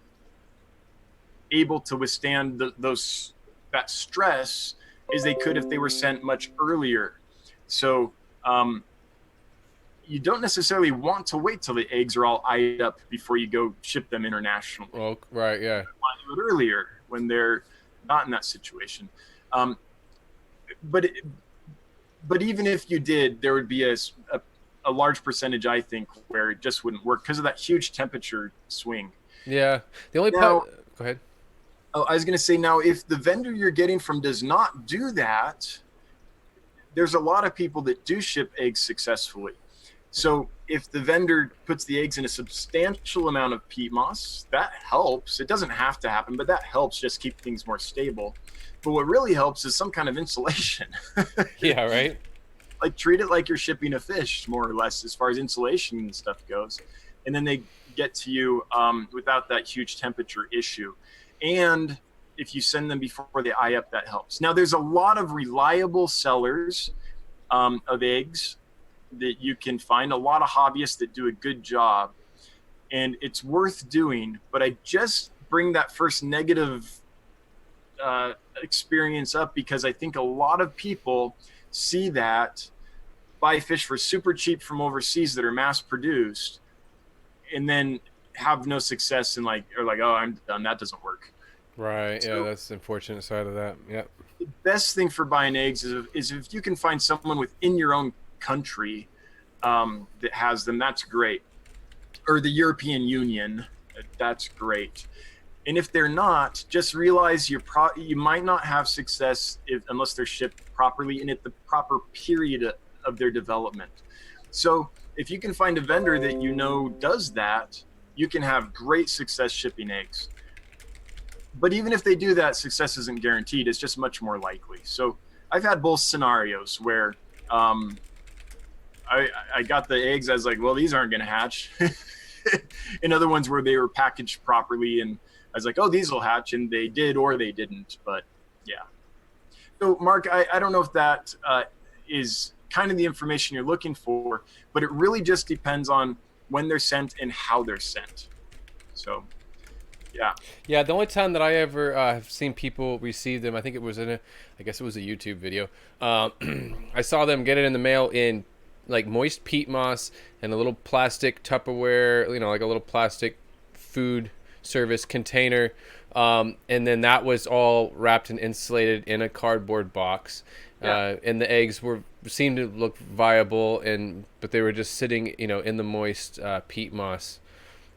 able to withstand that stress as they could if they were sent much earlier. So you don't necessarily want to wait till the eggs are all eyed up before you go ship them internationally. Well, right, yeah. You want to do it earlier when they're not in that situation. But even if you did, there would be a large percentage, I think, where it just wouldn't work because of that huge temperature swing. Yeah. The only part. Go ahead. Oh, I was going to say, now, if the vendor you're getting from does not do that, there's a lot of people that do ship eggs successfully. So if the vendor puts the eggs in a substantial amount of peat moss, that helps. It doesn't have to happen, but that helps just keep things more stable. But what really helps is some kind of insulation. Yeah, right? Like, treat it like you're shipping a fish, more or less, as far as insulation and stuff goes. And then they get to you without that huge temperature issue. And if you send them before they eye up, that helps. Now, there's a lot of reliable sellers of eggs that you can find, a lot of hobbyists that do a good job. And it's worth doing. But I just bring that first negative experience up because I think a lot of people see that, buy fish for super cheap from overseas that are mass produced, and then have no success and are like, oh, I'm done. That doesn't work. Right. So, yeah, that's the unfortunate side of that. Yep. The best thing for buying eggs is if you can find someone within your own country that has them, that's great. Or the European Union, that's great. And if they're not, just realize you might not have success unless they're shipped properly and at the proper period of their development. So if you can find a vendor that you know does that, you can have great success shipping eggs. But even if they do that, success isn't guaranteed. It's just much more likely. So I've had both scenarios where I got the eggs. I was like, well, these aren't going to hatch. And other ones where they were packaged properly and I was like, oh, these will hatch, and they did or they didn't. But yeah. So Mark, I don't know if that is kind of the information you're looking for, but it really just depends on when they're sent and how they're sent. So yeah. Yeah, the only time that I ever have seen people receive them, I think it was I guess it was a YouTube video. I saw them get it in the mail in like moist peat moss and a little plastic Tupperware, like a little plastic food service container, and then that was all wrapped and insulated in a cardboard box. Yeah. And the eggs seemed to look viable, but they were just sitting, in the moist peat moss,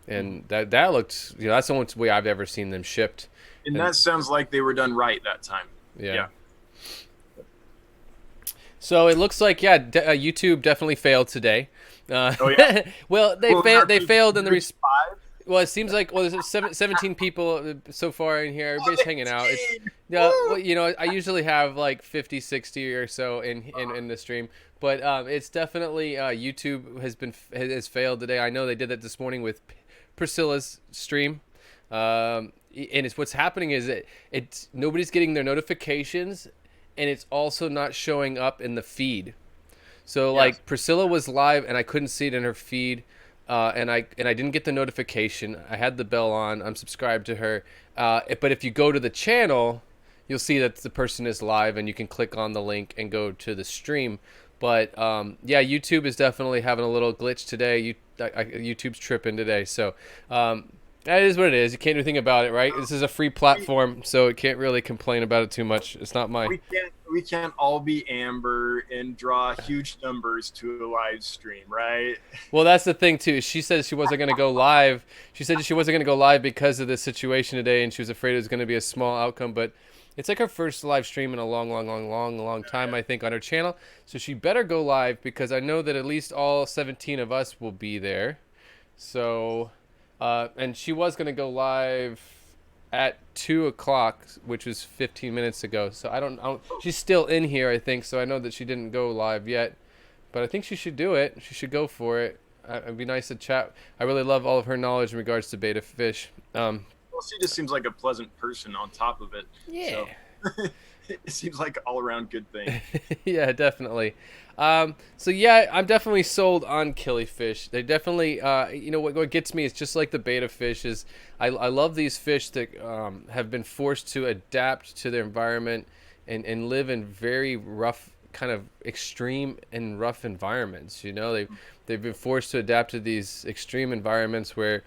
and that looked, that's the only way I've ever seen them shipped. And that sounds like they were done right that time. Yeah. So it looks like, YouTube definitely failed today. Oh yeah. Well, they failed in the Well, it seems like there's 17 people so far in here. Everybody's hanging out. I usually have like 50, 60 or so in the stream, but it's definitely YouTube has failed today. I know they did that this morning with Priscilla's stream, and what's happening is it's nobody's getting their notifications, and it's also not showing up in the feed. So like Priscilla was live, and I couldn't see it in her feed. And I didn't get the notification. I had the bell on. I'm subscribed to her. But if you go to the channel, you'll see that the person is live, and you can click on the link and go to the stream. But YouTube is definitely having a little glitch today. YouTube's tripping today. So that is what it is. You can't do anything about it, right? This is a free platform, so it can't really complain about it too much. It's not my. We can't all be Amber and draw huge numbers to a live stream, right? Well, that's the thing too. She said she wasn't going to go live. She said she wasn't going to go live because of the situation today, and she was afraid it was going to be a small outcome. But it's like her first live stream in a long time, I think, on her channel. So she better go live because I know that at least all 17 of us will be there. So, and she was going to go live at 2 o'clock, which was 15 minutes ago. So I don't. She's still in here, I think. So I know that she didn't go live yet, but I think she should do it. She should go for it. It'd be nice to chat. I really love all of her knowledge in regards to betta fish. Well, she just seems like a pleasant person on top of it. Yeah. So. It seems like all around good thing. Yeah, definitely. So yeah, I'm definitely sold on Killifish. They definitely, what gets me is just like the betta fish is I love these fish that have been forced to adapt to their environment and live in very rough, kind of extreme and rough environments. They've been forced to adapt to these extreme environments where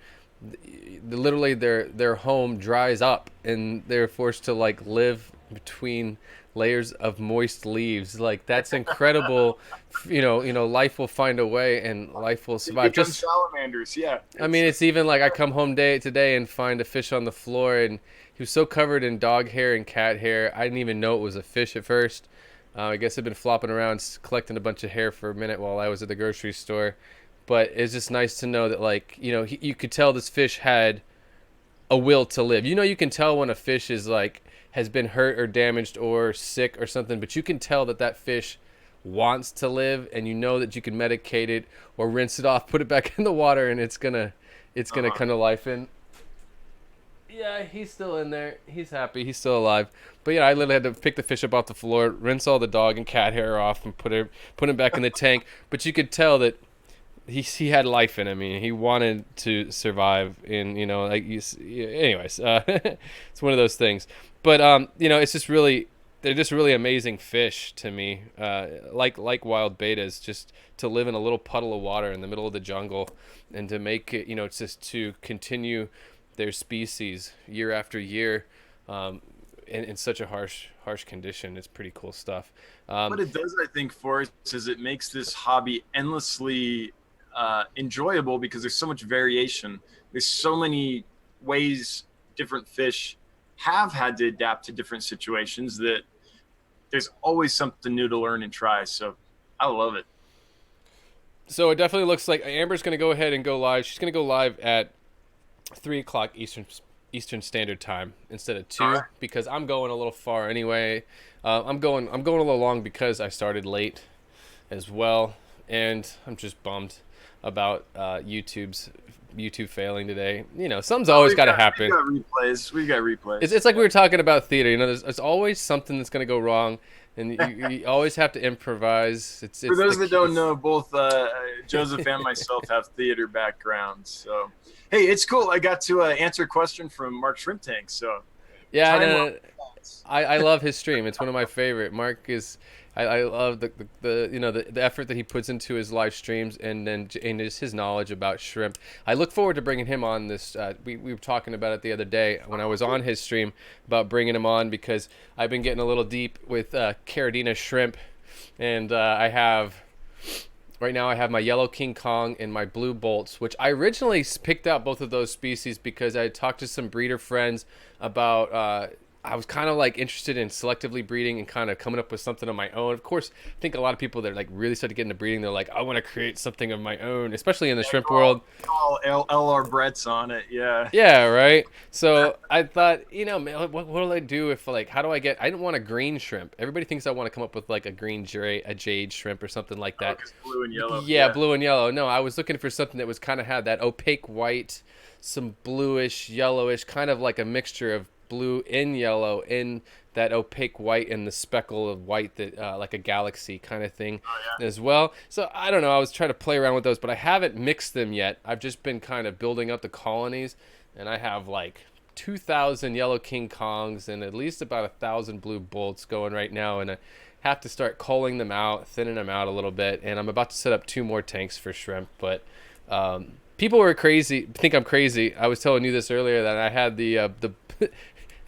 literally their home dries up and they're forced to like live between layers of moist leaves. Like that's incredible. Life will find a way and life will survive. Just salamanders. Yeah. I mean, it's even like I come home today and find a fish on the floor and he was so covered in dog hair and cat hair. I didn't even know it was a fish at first. I guess I've been flopping around collecting a bunch of hair for a minute while I was at the grocery store. But it's just nice to know that, you could tell this fish had a will to live. You can tell when a fish is has been hurt or damaged or sick or something, but you can tell that fish wants to live, and that you can medicate it or rinse it off, put it back in the water, and it's gonna come to life. And yeah, he's still in there. He's happy. He's still alive. But yeah, I literally had to pick the fish up off the floor, rinse all the dog and cat hair off, and put him back in the tank. But you could tell that he had life in him. I mean, he wanted to survive. And anyways, it's one of those things. But it's just they're just really amazing fish to me. Like wild bettas, just to live in a little puddle of water in the middle of the jungle, and to make it, it's just to continue their species year after year, in such a harsh condition. It's pretty cool stuff. What it does, I think, for us is it makes this hobby endlessly enjoyable because there's so much variation. There's so many ways different fish have had to adapt to different situations that there's always something new to learn and try. So I love it. So it definitely looks like Amber's going to go ahead and go live. She's going to go live at 3 o'clock Eastern Standard Time instead of 2, right, because I'm going a little far anyway. I'm going a little long because I started late as well, and I'm just bummed about YouTube failing today. Something's always got to happen. We got replays. It's like we were talking about theater. There's always something that's going to go wrong, and you always have to improvise. It's for those that don't know, both Joseph and myself have theater backgrounds. So, hey, it's cool. I got to answer a question from Mark Shrimp Tank. So, yeah, I love his stream. It's one of my favorite. Mark is. I love the effort that he puts into his live streams, and his knowledge about shrimp. I look forward to bringing him on this. We were talking about it the other day when I was on his stream about bringing him on, because I've been getting a little deep with Caridina shrimp, and right now I have my yellow King Kong and my blue bolts, which I originally picked out both of those species because I talked to some breeder friends about. I was kind of interested in selectively breeding and kind of coming up with something of my own. Of course, I think a lot of people that are really start to get into breeding, they're like, I want to create something of my own, especially in the shrimp world. All LR Brett's on it, yeah. Yeah, right. So I thought, man, what will I do if how do I didn't want a green shrimp. Everybody thinks I want to come up with a green a jade shrimp or something like that. Blue and yellow. Yeah, blue and yellow. No, I was looking for something that was kind of had that opaque white, some bluish, yellowish, kind of like a mixture of blue and yellow in that opaque white and the speckle of white that like a galaxy kind of thing as well. So I don't know, I was trying to play around with those, but I haven't mixed them yet. I've just been kind of building up the colonies, and I have 2,000 yellow King Kongs and at least about 1,000 blue bolts going right now, and I have to start culling them out, thinning them out a little bit, and I'm about to set up 2 more tanks for shrimp. But people were think I'm crazy. I was telling you this earlier, that I had the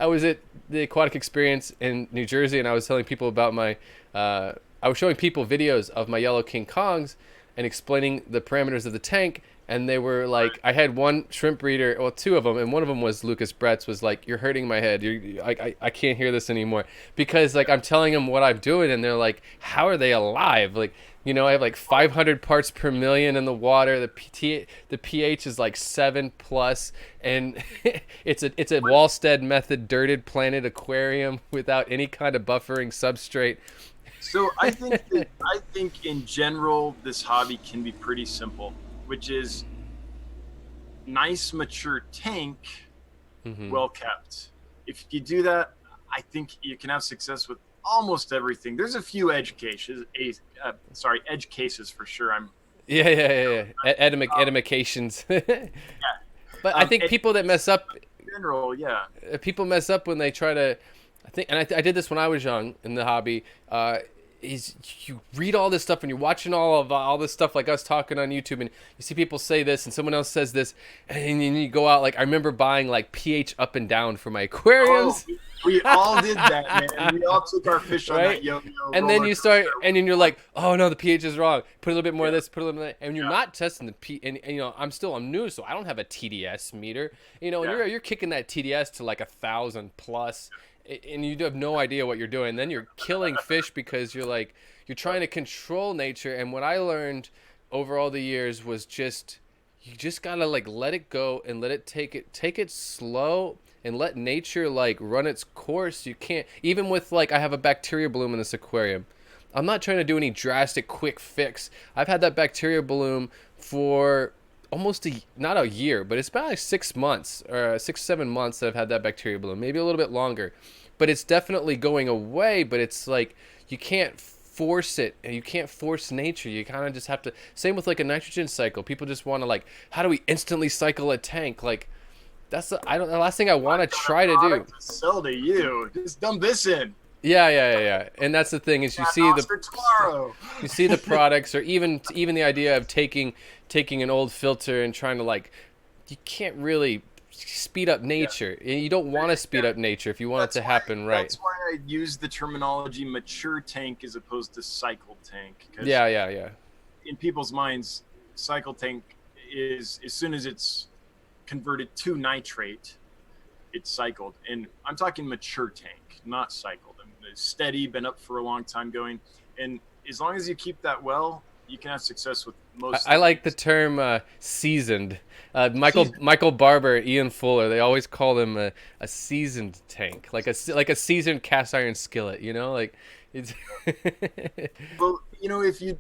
I was at the Aquatic Experience in New Jersey, and I was telling people about I was showing people videos of my yellow King Kongs and explaining the parameters of the tank, and they were like, I had one shrimp breeder, well, 2 of them, and one of them was Lucas Bretz, was like, you're hurting my head. I can't hear this anymore, because I'm telling them what I'm doing, and they're like, how are they alive? You know, I have like 500 parts per million in the water. The pH is like 7 plus, and it's a Wallstead method dirted planted aquarium without any kind of buffering substrate. So I think in general this hobby can be pretty simple, which is nice mature tank, well kept. If you do that, I think you can have success with almost everything. There's a few edge cases, edge cases for sure. Edifications. But I think people that mess up, in general, people mess up when they try to. I did this when I was young in the hobby. Is you read all this stuff and you're watching all this stuff like us talking on YouTube, and you see people say this and someone else says this, and then you go out. Like, I remember buying like pH up and down for my aquariums. Oh, we all did that, man. We all took our fish on that yo-yo. And then you start, and then you're like, oh no, the pH is wrong. Put a little bit more of this, put a little bit of that, and you're not testing the pH. And you know, I'm new, so I don't have a TDS meter. You know, and you're kicking that TDS to like 1,000 plus. And you have no idea what you're doing. Then you're killing fish because you're trying to control nature. And what I learned over all the years was you just gotta like let it go and let it take it slow and let nature like run its course. You can't, even with like, I have a bacteria bloom in this aquarium. I'm not trying to do any drastic quick fix. I've had that bacteria bloom for almost not a year, but it's about like 6 months or 6-7 months that I've had that bacteria bloom, maybe a little bit longer. But it's definitely going away. But it's like you can't force it, and you can't force nature. You kind of just have to. Same with like a nitrogen cycle. People just want to like, how do we instantly cycle a tank? Like, that's the last thing I want to try to do. Sell to you. Just dump this in. Yeah. And that's the thing is you see the products, or even the idea of taking an old filter and trying to like, you can't really speed up nature. You don't want to speed up nature if you want it to happen right. That's why I use the terminology mature tank as opposed to cycle tank. Yeah. In people's minds, cycle tank is as soon as it's converted to nitrate, it's cycled. And I'm talking mature tank, not cycled. It's steady, been up for a long time going. And as long as you keep that well, you can have success with most. I like the term seasoned. Michael Barber, Ian Fuller, they always call them a seasoned tank, like a seasoned cast iron skillet. You know, like it's. Well, you know, if you,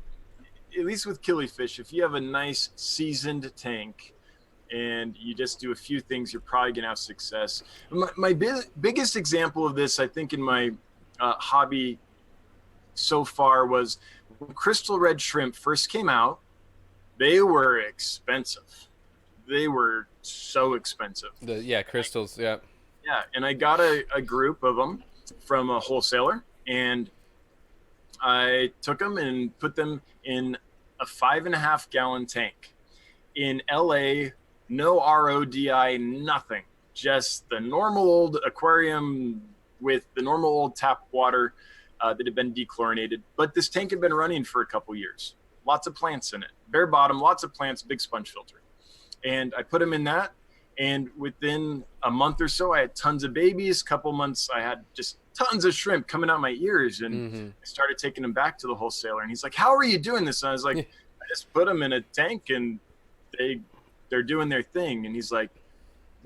at least with Killifish, if you have a nice seasoned tank, and you just do a few things, you're probably gonna have success. My biggest example of this, I think, in my hobby so far was when crystal red shrimp first came out. They were expensive. They were so expensive. Crystals, yeah. Yeah, and I got a group of them from a wholesaler, and I took them and put them in a 5.5 gallon tank. In LA, no RODI, nothing. Just the normal old aquarium with the normal old tap water that had been dechlorinated. But this tank had been running for a couple years. Lots of plants in it. Bare bottom, lots of plants, big sponge filter. And I put them in that. And within a month or so, I had tons of babies. Couple months, I had just tons of shrimp coming out my ears. And I started taking them back to the wholesaler. And he's like, how are you doing this? And I was like, I just put them in a tank and they're doing their thing. And he's like,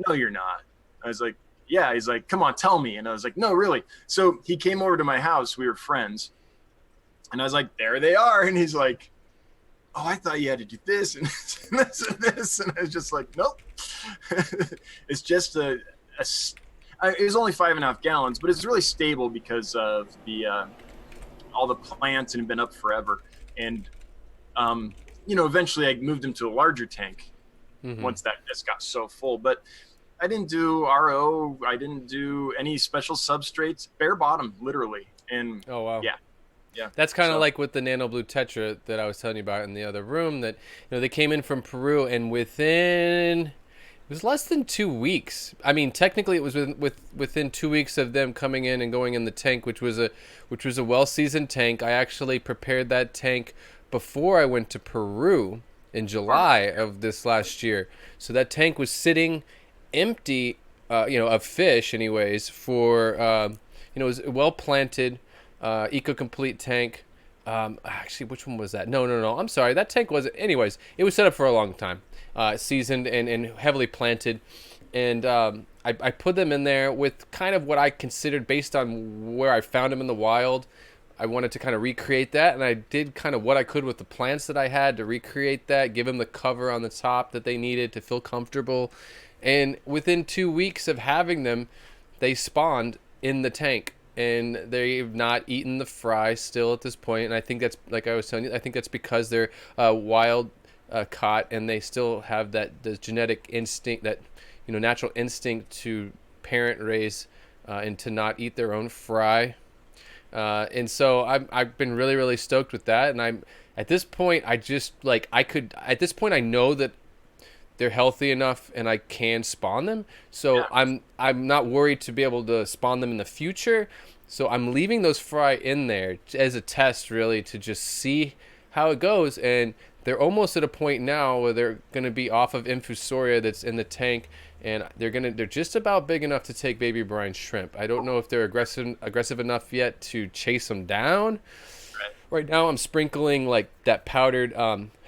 no, you're not. I was like, yeah. He's like, come on, tell me. And I was like, no, really. So he came over to my house. We were friends. And I was like, there they are. And he's like, oh, I thought you had to do this and this and this and this. And I was just like, nope. It's just it was only 5.5 gallons, but it's really stable because of the all the plants and had been up forever. And eventually I moved them to a larger tank once that just got so full. But I didn't do RO. I didn't do any special substrates. Bare bottom, literally. And oh wow, yeah. That's kind of like with the nano blue tetra that I was telling you about in the other room. That they came in from Peru, and it was less than 2 weeks. I mean, technically, it was within 2 weeks of them coming in and going in the tank, which was a well-seasoned tank. I actually prepared that tank before I went to Peru in July of this last year. So that tank was sitting empty, of fish, anyways. For it was a well-planted, eco-complete tank. Actually, which one was that? No. I'm sorry. That tank was. Anyways, it was set up for a long time, seasoned and heavily planted, and I put them in there with kind of what I considered based on where I found them in the wild. I wanted to kind of recreate that, and I did kind of what I could with the plants that I had to recreate that, give them the cover on the top that they needed to feel comfortable. And within 2 weeks of having them, they spawned in the tank, and they've not eaten the fry still at this point. And I think that's, like I was telling you, I think that's because they're wild caught, and they still have the genetic instinct, that natural instinct to parent raise and to not eat their own fry. And so I've been really, really stoked with that. And I'm at this point, at this point I know that they're healthy enough and I can spawn them. So yeah. I'm not worried to be able to spawn them in the future. So I'm leaving those fry in there as a test, really, to just see how it goes. And they're almost at a point now where they're going to be off of infusoria that's in the tank, and they're just about big enough to take baby brine shrimp. I don't know if they're aggressive enough yet to chase them down. Right now I'm sprinkling like that powdered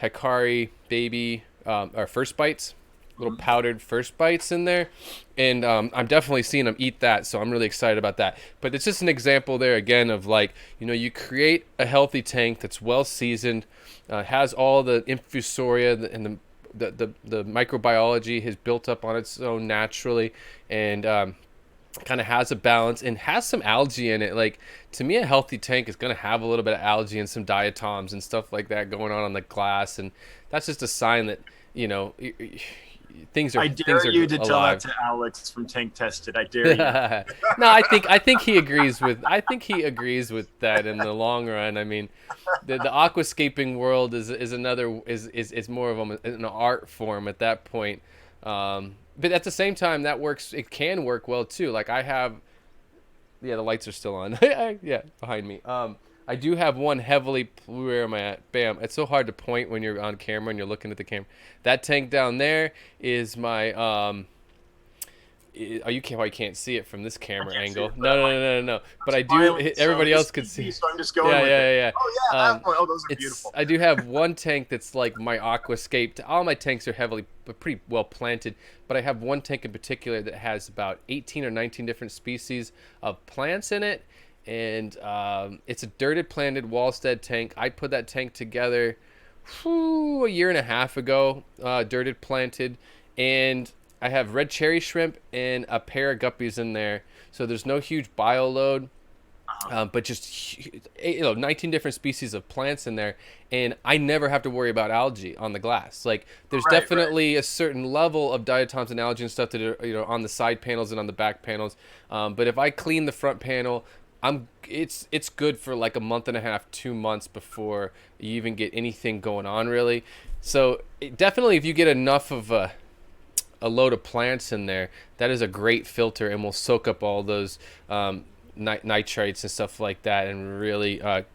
Hikari baby or first bites, little powdered first bites in there, and I'm definitely seeing them eat that, so I'm really excited about that. But it's just an example there again of, like, you create a healthy tank that's well seasoned, has all the infusoria and the microbiology has built up on its own naturally, and kind of has a balance and has some algae in it. Like, to me, a healthy tank is going to have a little bit of algae and some diatoms and stuff like that going on the glass, and that's just a sign that things are. I dare you to alive. Tell that to Alex from Tank Tested. I dare you. No, I think he agrees with that in the long run. I mean, the aquascaping world is more of an art form at that point. But at the same time, that works. It can work well too. Like, I have, the lights are still on. Yeah, behind me. I do have one heavily. Where am I at? Bam! It's so hard to point when you're on camera and you're looking at the camera. That tank down there is my. You can't see it from this camera angle. No. But I do. Everybody else could see. So I'm just going. Yeah. Oh yeah, that one. Oh, those are beautiful. I do have one tank that's like my aquascape. All my tanks are pretty well planted, but I have one tank in particular that has about 18 or 19 different species of plants in it, and it's a dirted planted wallstead tank. I put that tank together a year and a half ago, dirted planted, and I have red cherry shrimp and a pair of guppies in there, so there's no huge bio load, but just 19 different species of plants in there, and I never have to worry about algae on the glass. Like, there's definitely a certain level of diatoms and algae and stuff that are on the side panels and on the back panels, but if I clean the front panel, it's good for like a month and a half, 2 months before you even get anything going on, really. So definitely, if you get enough of a load of plants in there, that is a great filter and will soak up all those nitrates and stuff like that, and really you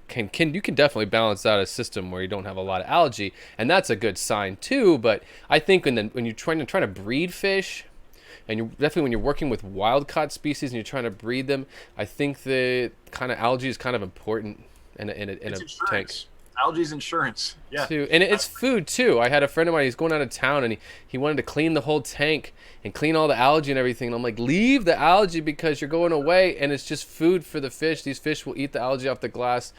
can definitely balance out a system where you don't have a lot of algae, and that's a good sign too. But I think when you're trying to breed fish, and when you're working with wild caught species and you're trying to breed them, I think the kind of algae is kind of important in a tank. Algae's insurance. Yeah. Too. And it's food too. I had a friend of mine, he's going out of town, and he wanted to clean the whole tank and clean all the algae and everything. And I'm like, leave the algae, because you're going away and it's just food for the fish. These fish will eat the algae off the glass,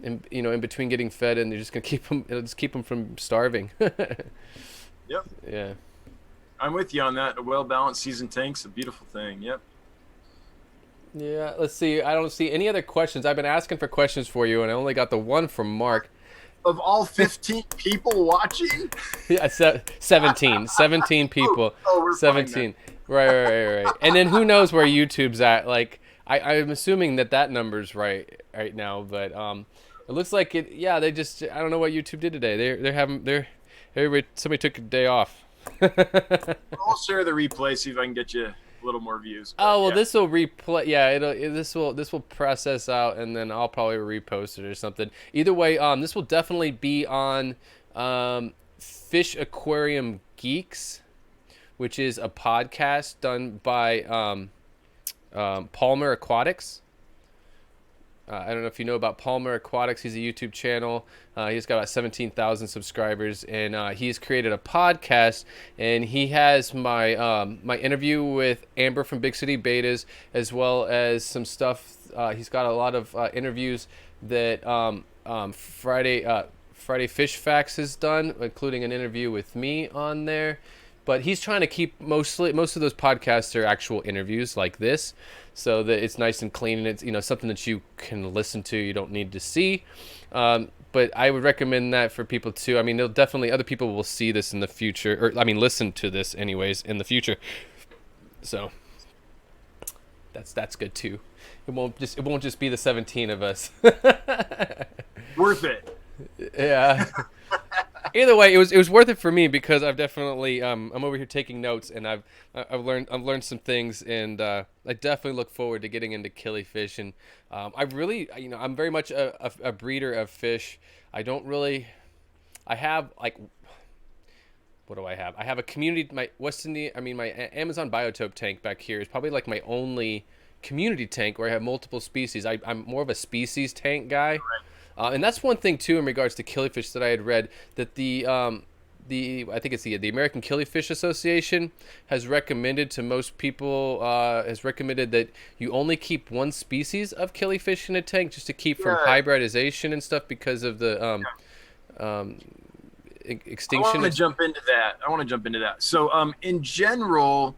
and in between getting fed, and they're just gonna keep them from starving. Yep. Yeah. I'm with you on that. A well-balanced seasoned tank's a beautiful thing. Yep. Yeah. Let's see. I don't see any other questions. I've been asking for questions for you, and I only got the one from Mark. Of all 15 people watching? Yeah, 17 people. We're 17. Right. And then who knows where YouTube's at? Like, I'm assuming that number's right now, but it looks like it. Yeah, they just, I don't know what YouTube did today. Somebody took a day off. I'll share the replay, see if I can get you a little more views. This will replay. Yeah, this will process out, and then I'll probably repost it or something. Either way, this will definitely be on Fish Aquarium Geeks, which is a podcast done by Palmer Aquatics. I don't know if you know about Palmer Aquatics. He's a YouTube channel. He's got about 17,000 subscribers, and he's created a podcast. And he has my interview with Amber from Big City Betas, as well as some stuff. He's got a lot of interviews that Friday Fish Facts has done, including an interview with me on there. But he's trying to keep most of those podcasts are actual interviews like this, so that it's nice and clean, and it's something that you can listen to. You don't need to see. But I would recommend that for people too. I mean, they'll definitely, other people will see this in the future, or I mean, listen to this anyways in the future. So that's good too. It won't just be the 17 of us. Worth it. Yeah. Either way, it was worth it for me, because I've definitely I'm over here taking notes, and I've learned some things, and I definitely look forward to getting into killifish. And I really, I'm very much a breeder of fish. I have like, what do I have? I have a community. My Amazon Biotope tank back here is probably like my only community tank where I have multiple species. I'm more of a species tank guy. Right. And that's one thing too in regards to killifish that I had read, that I think it's the American Killifish Association has recommended to most people, has recommended that you only keep one species of killifish in a tank, just to keep from hybridization and stuff, because of the extinction. I want to jump into that. So in general,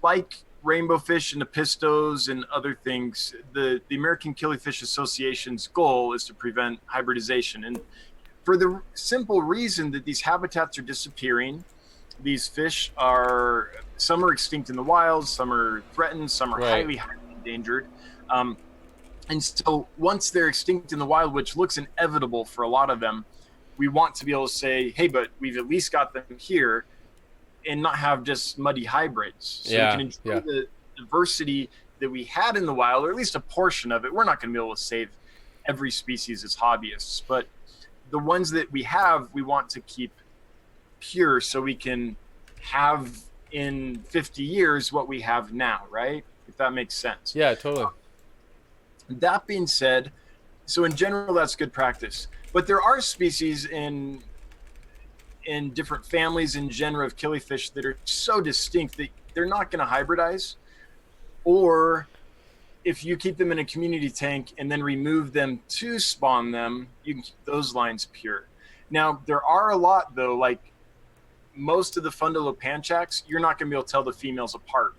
like rainbow fish and the pistos and other things, the American Killifish Association's goal is to prevent hybridization, and for the simple reason that these habitats are disappearing. These fish some are extinct in the wild, some are threatened, some are highly, highly endangered, and so once they're extinct in the wild, which looks inevitable for a lot of them, we want to be able to say, hey, but we've at least got them here, and not have just muddy hybrids. So we can enjoy the diversity that we had in the wild, or at least a portion of it. We're not going to be able to save every species as hobbyists, but the ones that we have, we want to keep pure, so we can have in 50 years what we have now, right? If that makes sense. Yeah, totally. That being said, so in general, that's good practice. But there are species in different families and genera of killifish that are so distinct that they're not going to hybridize. Or if you keep them in a community tank and then remove them to spawn them, you can keep those lines pure. Now, there are a lot, though, like most of the fundulopanchax, you're not going to be able to tell the females apart.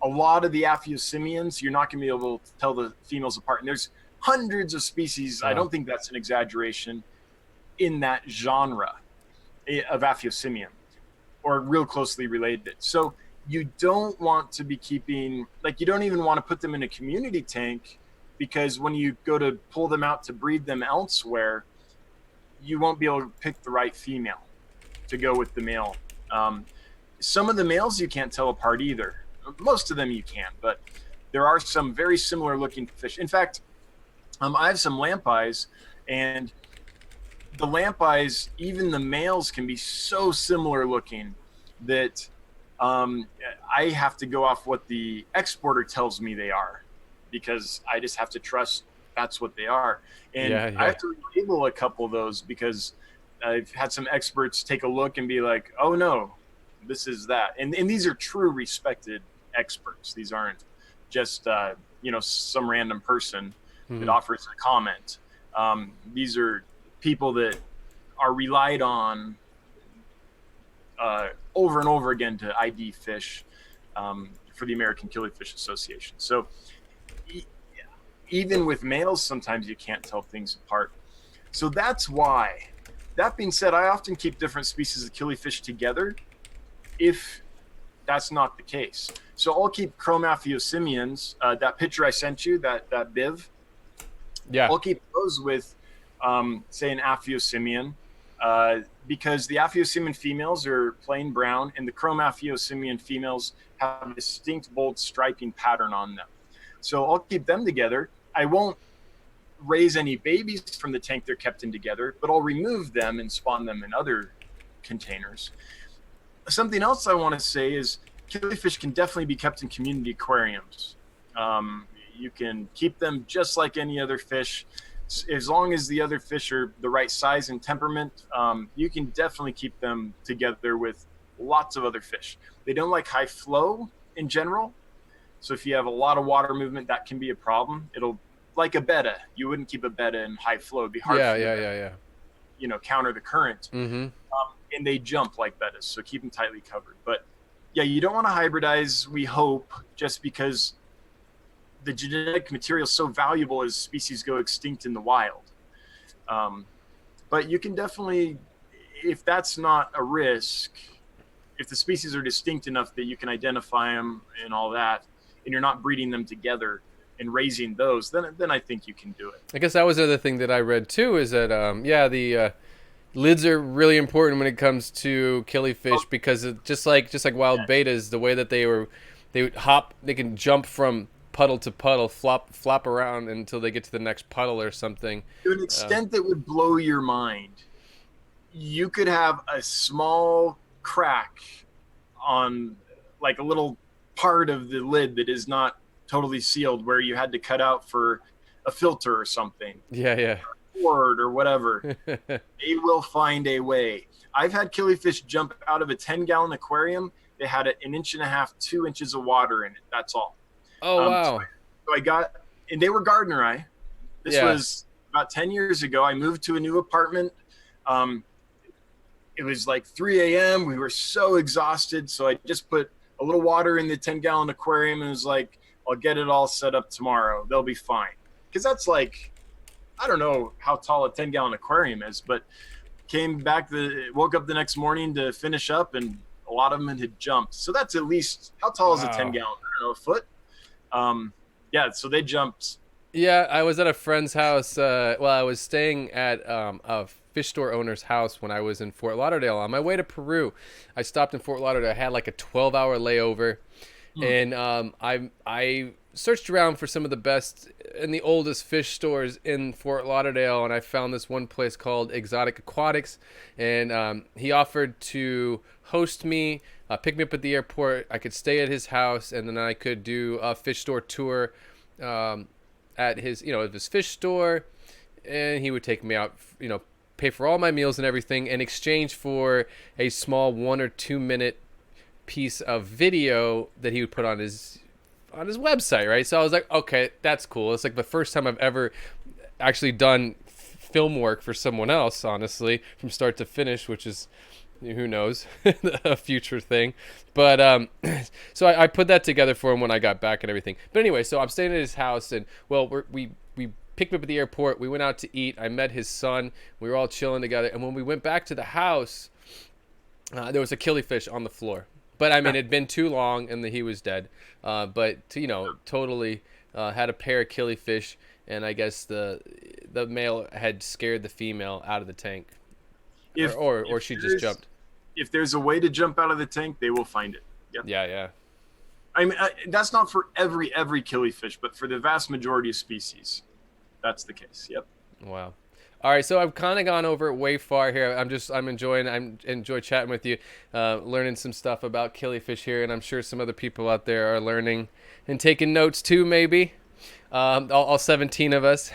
A lot of the Aphyosemians, you're not going to be able to tell the females apart. And there's hundreds of species, I don't think that's an exaggeration, in that genre of Aphyosemium, or real closely related. So you don't want to be keeping, like, you don't even want to put them in a community tank, because when you go to pull them out to breed them elsewhere, you won't be able to pick the right female to go with the male. Some of the males you can't tell apart either. Most of them you can, but there are some very similar looking fish. In fact, I have some lamp eyes, and the lamp eyes, even the males can be so similar looking that I have to go off what the exporter tells me they are, because I just have to trust that's what they are. And I have to label a couple of those, because I've had some experts take a look and be like, oh no, this is that. And these are true respected experts. These aren't just, some random person that offers a comment. These are people that are relied on over and over again to ID fish for the American Killifish Association. So even with males, sometimes you can't tell things apart. So that's why. That being said, I often keep different species of killifish together if that's not the case. So I'll keep Chromaphiosymians, that picture I sent you, that Biv. Yeah. I'll keep those with, say, an Aphyosemian, because the Aphyosemian females are plain brown, and the Chromaphiosymian females have a distinct, bold striping pattern on them. So I'll keep them together. I won't raise any babies from the tank they're kept in together, but I'll remove them and spawn them in other containers. Something else I want to say is killifish can definitely be kept in community aquariums. You can keep them just like any other fish. As long as the other fish are the right size and temperament, you can definitely keep them together with lots of other fish. They don't like high flow in general. So if you have a lot of water movement, that can be a problem. It'll, like a betta, you wouldn't keep a betta in high flow. It'd be hard Yeah. You know, counter the current. Mm-hmm. And they jump like bettas, so keep them tightly covered. But yeah, you don't want to hybridize, we hope, just because the genetic material is so valuable as species go extinct in the wild. But you can definitely, if that's not a risk, if the species are distinct enough that you can identify them and all that, and you're not breeding them together and raising those, then I think you can do it. I guess that was the other thing that I read too, is that the lids are really important when it comes to killifish, because just like wild bettas, the way that they would hop, they can jump from puddle to puddle, flop around until they get to the next puddle or something. To an extent that would blow your mind. You could have a small crack on like a little part of the lid that is not totally sealed, where you had to cut out for a filter or something. Yeah. Cord or whatever. They will find a way. I've had killifish jump out of a 10-gallon aquarium. They had 1.5 inches, 2 inches of water in it. That's all. Oh, wow. So I got, and they were Gardner eye. This was about 10 years ago. I moved to a new apartment. It was like 3 a.m. We were so exhausted. So I just put a little water in the 10-gallon aquarium and was like, I'll get it all set up tomorrow. They'll be fine. Because that's like, I don't know how tall a 10-gallon aquarium is, but came back, woke up the next morning to finish up, and a lot of them had jumped. So that's at least, how tall is a 10-gallon? I don't know, a foot? Yeah, so they jumped. Yeah, I was at a friend's house. I was staying at a fish store owner's house when I was in Fort Lauderdale. On my way to Peru, I stopped in Fort Lauderdale. I had like a 12-hour layover. And I searched around for some of the best and the oldest fish stores in Fort Lauderdale, and I found this one place called Exotic Aquatics, and he offered to host me, pick me up at the airport. I could stay at his house, and then I could do a fish store tour at his fish store, and he would take me out, pay for all my meals and everything in exchange for a small 1 or 2 minute piece of video that he would put on his website, right? So I was like, okay, that's cool. It's like the first time I've ever actually done film work for someone else, honestly, from start to finish, which is, who knows, a future thing. But so I put that together for him when I got back and everything. But anyway, so I'm staying at his house, and we picked me up at the airport. We went out to eat. I met his son. We were all chilling together. And when we went back to the house, there was a killifish on the floor. But I mean, it'd been too long, and he was dead. But totally had a pair of killifish, and I guess the male had scared the female out of the tank, or she just jumped. If there's a way to jump out of the tank, they will find it. Yep. Yeah. I mean, that's not for every killifish, but for the vast majority of species, that's the case. Yep. Wow. All right, so I've kind of gone over it way far here. I'm enjoy chatting with you, learning some stuff about killifish here, and I'm sure some other people out there are learning and taking notes too, maybe. All 17 of us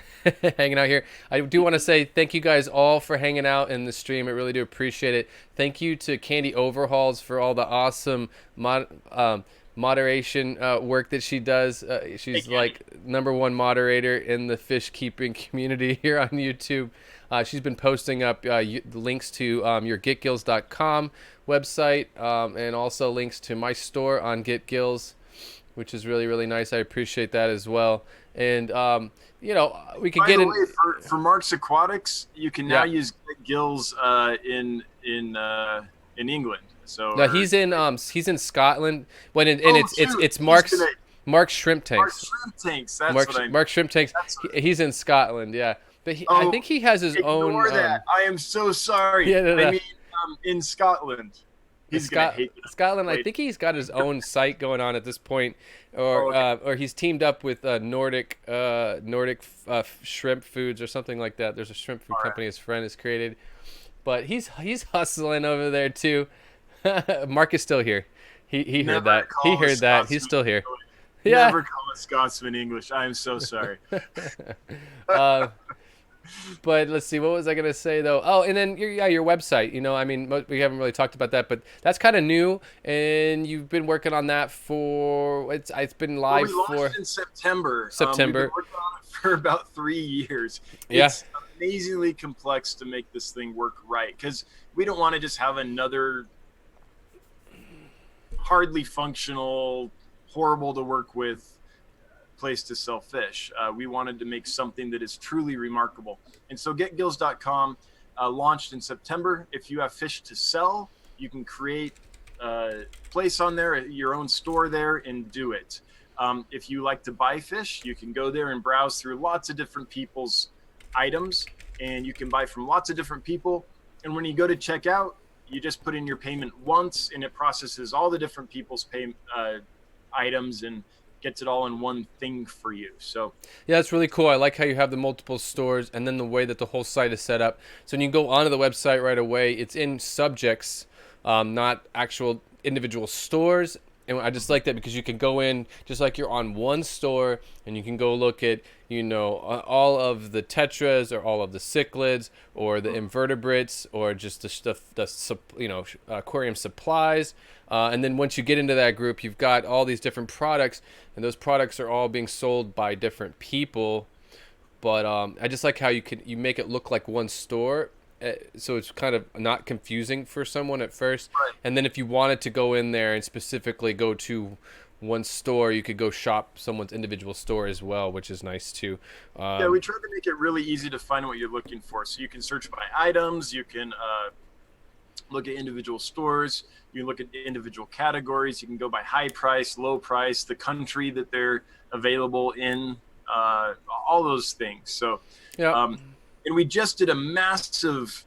hanging out here. I do want to say thank you guys all for hanging out in the stream. I really do appreciate it. Thank you to Candy Overhauls for all the awesome moderation work that she does. She's like #1 moderator in the fish keeping community here on YouTube. She's been posting up links to your getgills.com website, and also links to my store on GetGills, which is really, really nice. I appreciate that as well. And we could get in for Mark's Aquatics. You can now use GetGills in England. So no, he's in Scotland. It's Mark's Shrimp Tanks. Mark's Shrimp Tanks. That's what I mean. Mark's Shrimp Tanks. He's in Scotland. Yeah, but I think he has his own. Ignore that. I am so sorry. Yeah, no. I mean, in Scotland. He's gonna hate this. Scotland. I think he's got his own site going on at this point, or he's teamed up with Nordic Shrimp Foods or something like that. There's a shrimp food company his friend has created, but he's hustling over there too. Mark is still here. He heard that. He heard that. He's still here. Never call Wisconsin English. I am so sorry. uh, but let's see, what was I gonna say though? Oh, and then your website. I mean, we haven't really talked about that, but that's kind of new, and you've been working on that for it's been live we launched for in September. September. We've been working on it for about 3 years. Yeah. It's amazingly complex to make this thing work right, because we don't want to just have another hardly functional, horrible to work with place to sell fish. We wanted to make something that is truly remarkable. And so getgills.com launched in September. If you have fish to sell, you can create a place on there, your own store there, and do it. If you like to buy fish, you can go there and browse through lots of different people's items, and you can buy from lots of different people. And when you go to check out, you just put in your payment once, and it processes all the different people's items and gets it all in one thing for you. So yeah, it's really cool. I like how you have the multiple stores, and then the way that the whole site is set up. So when you go onto the website right away, it's in subjects, not actual individual stores. And I just like that because you can go in just like you're on one store, and you can go look at all of the tetras, or all of the cichlids, or the invertebrates, or just the stuff, aquarium supplies. And then once you get into that group, you've got all these different products, and those products are all being sold by different people. But I just like how you make it look like one store, so it's kind of not confusing for someone at first. Right. And then if you wanted to go in there and specifically go to one store, you could go shop someone's individual store as well, which is nice too. Yeah, we try to make it really easy to find what you're looking for. So you can search by items, you can look at individual stores, you can look at individual categories, you can go by high price, low price, the country that they're available in, all those things. So yeah. And we just did a massive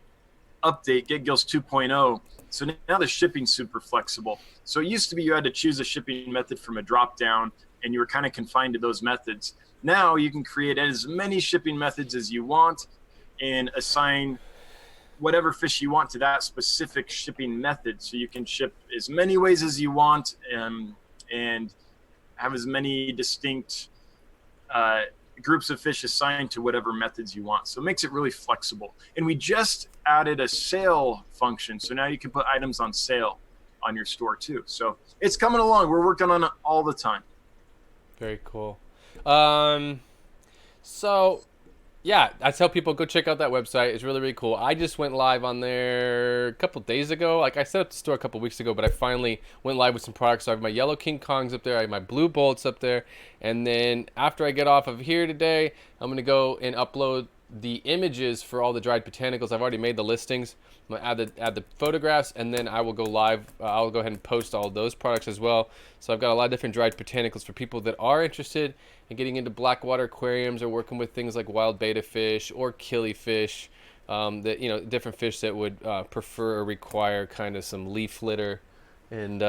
update, Get Gills 2.0. So now the shipping's super flexible. So it used to be you had to choose a shipping method from a drop down, and you were kind of confined to those methods. Now you can create as many shipping methods as you want and assign whatever fish you want to that specific shipping method. So you can ship as many ways as you want, and have as many distinct groups of fish assigned to whatever methods you want. So it makes it really flexible. And we just added a sale function. So now you can put items on sale on your store too. So it's coming along. We're working on it all the time. Very cool. So yeah, I tell people go check out that website. It's really, really cool. I just went live on there a couple days ago. Like I set up the store a couple weeks ago, but I finally went live with some products. So I have my yellow King Kongs up there. I have my blue bolts up there. And then after I get off of here today, I'm going to go and upload the images for all the dried botanicals. I've already made the listings. I'm going to add the photographs, and then I will go live. I'll go ahead and post all of those products as well. So I've got a lot of different dried botanicals for people that are interested in getting into blackwater aquariums, or working with things like wild betta fish or killifish, that different fish that would prefer or require kind of some leaf litter, and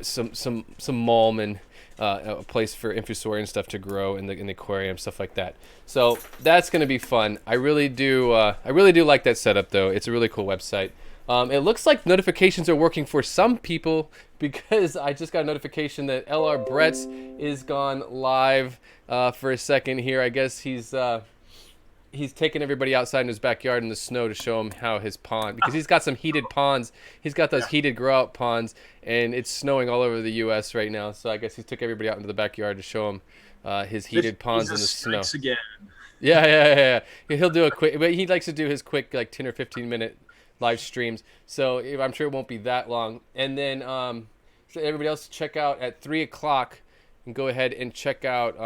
some mulm, and a place for infusoria and stuff to grow in the aquarium, stuff like that. So that's going to be fun. I really do like that setup though. It's a really cool website. It looks like notifications are working for some people, because I just got a notification that LR Brett's is gone live for a second here. I guess he's taking everybody outside in his backyard in the snow to show him how his pond, because he's got some heated ponds. He's got those heated grow out ponds, and it's snowing all over the U.S. right now. So I guess he took everybody out into the backyard to show him his heated ponds in the snow. Again. Yeah. He'll do a quick, but he likes to do his quick 10 or 15 minute live streams. So I'm sure it won't be that long. And then so everybody else check out at 3:00, and go ahead and check out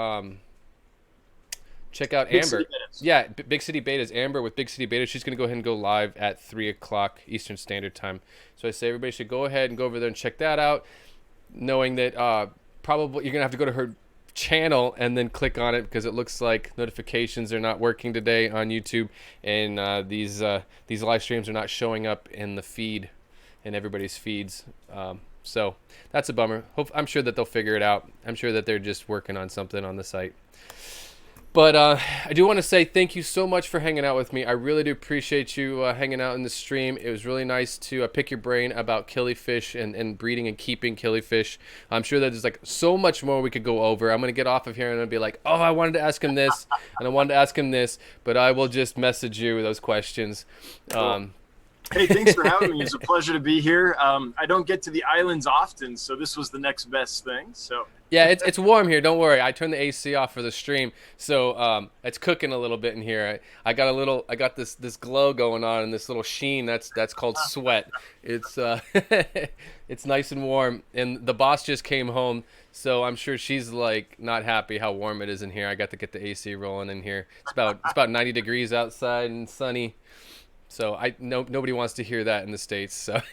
Amber. Yeah, Big City Betas. Amber with Big City Beta. She's going to go ahead and go live at 3:00 Eastern Standard Time. So I say everybody should go ahead and go over there and check that out, knowing that probably you're going to have to go to her channel and then click on it, because it looks like notifications are not working today on YouTube, and these live streams are not showing up in the feed, in everybody's feeds. So that's a bummer. I'm sure that they'll figure it out. I'm sure that they're just working on something on the site. But I do want to say thank you so much for hanging out with me. I really do appreciate you hanging out in the stream. It was really nice to pick your brain about killifish and breeding and keeping killifish. I'm sure that there's like so much more we could go over. I'm going to get off of here and I'll be like, oh, I wanted to ask him this and I wanted to ask him this, but I will just message you those questions. Cool. Hey, thanks for having me. It's a pleasure to be here. I don't get to the islands often, so this was the next best thing. So yeah, it's warm here. Don't worry. I turned the AC off for the stream, so it's cooking a little bit in here. I got this glow going on and this little sheen. That's called sweat. It's it's nice and warm. And the boss just came home, so I'm sure she's like not happy how warm it is in here. I got to get the AC rolling in here. It's about 90 degrees outside and sunny. So nobody wants to hear that in the States. So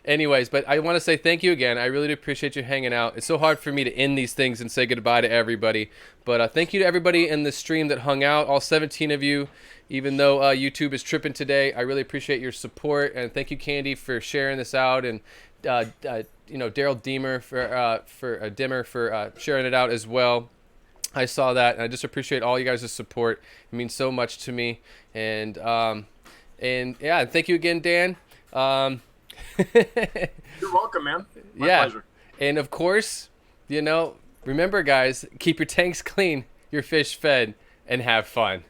anyways, but I want to say thank you again. I really do appreciate you hanging out. It's so hard for me to end these things and say goodbye to everybody. But thank you to everybody in the stream that hung out, all 17 of you, even though YouTube is tripping today. I really appreciate your support. And thank you, Candy, for sharing this out. And, Daryl Dimmer for sharing it out as well. I saw that, and I just appreciate all you guys' support. It means so much to me. And yeah, thank you again, Dan. You're welcome, man. My pleasure. And of course, remember, guys, keep your tanks clean, your fish fed, and have fun.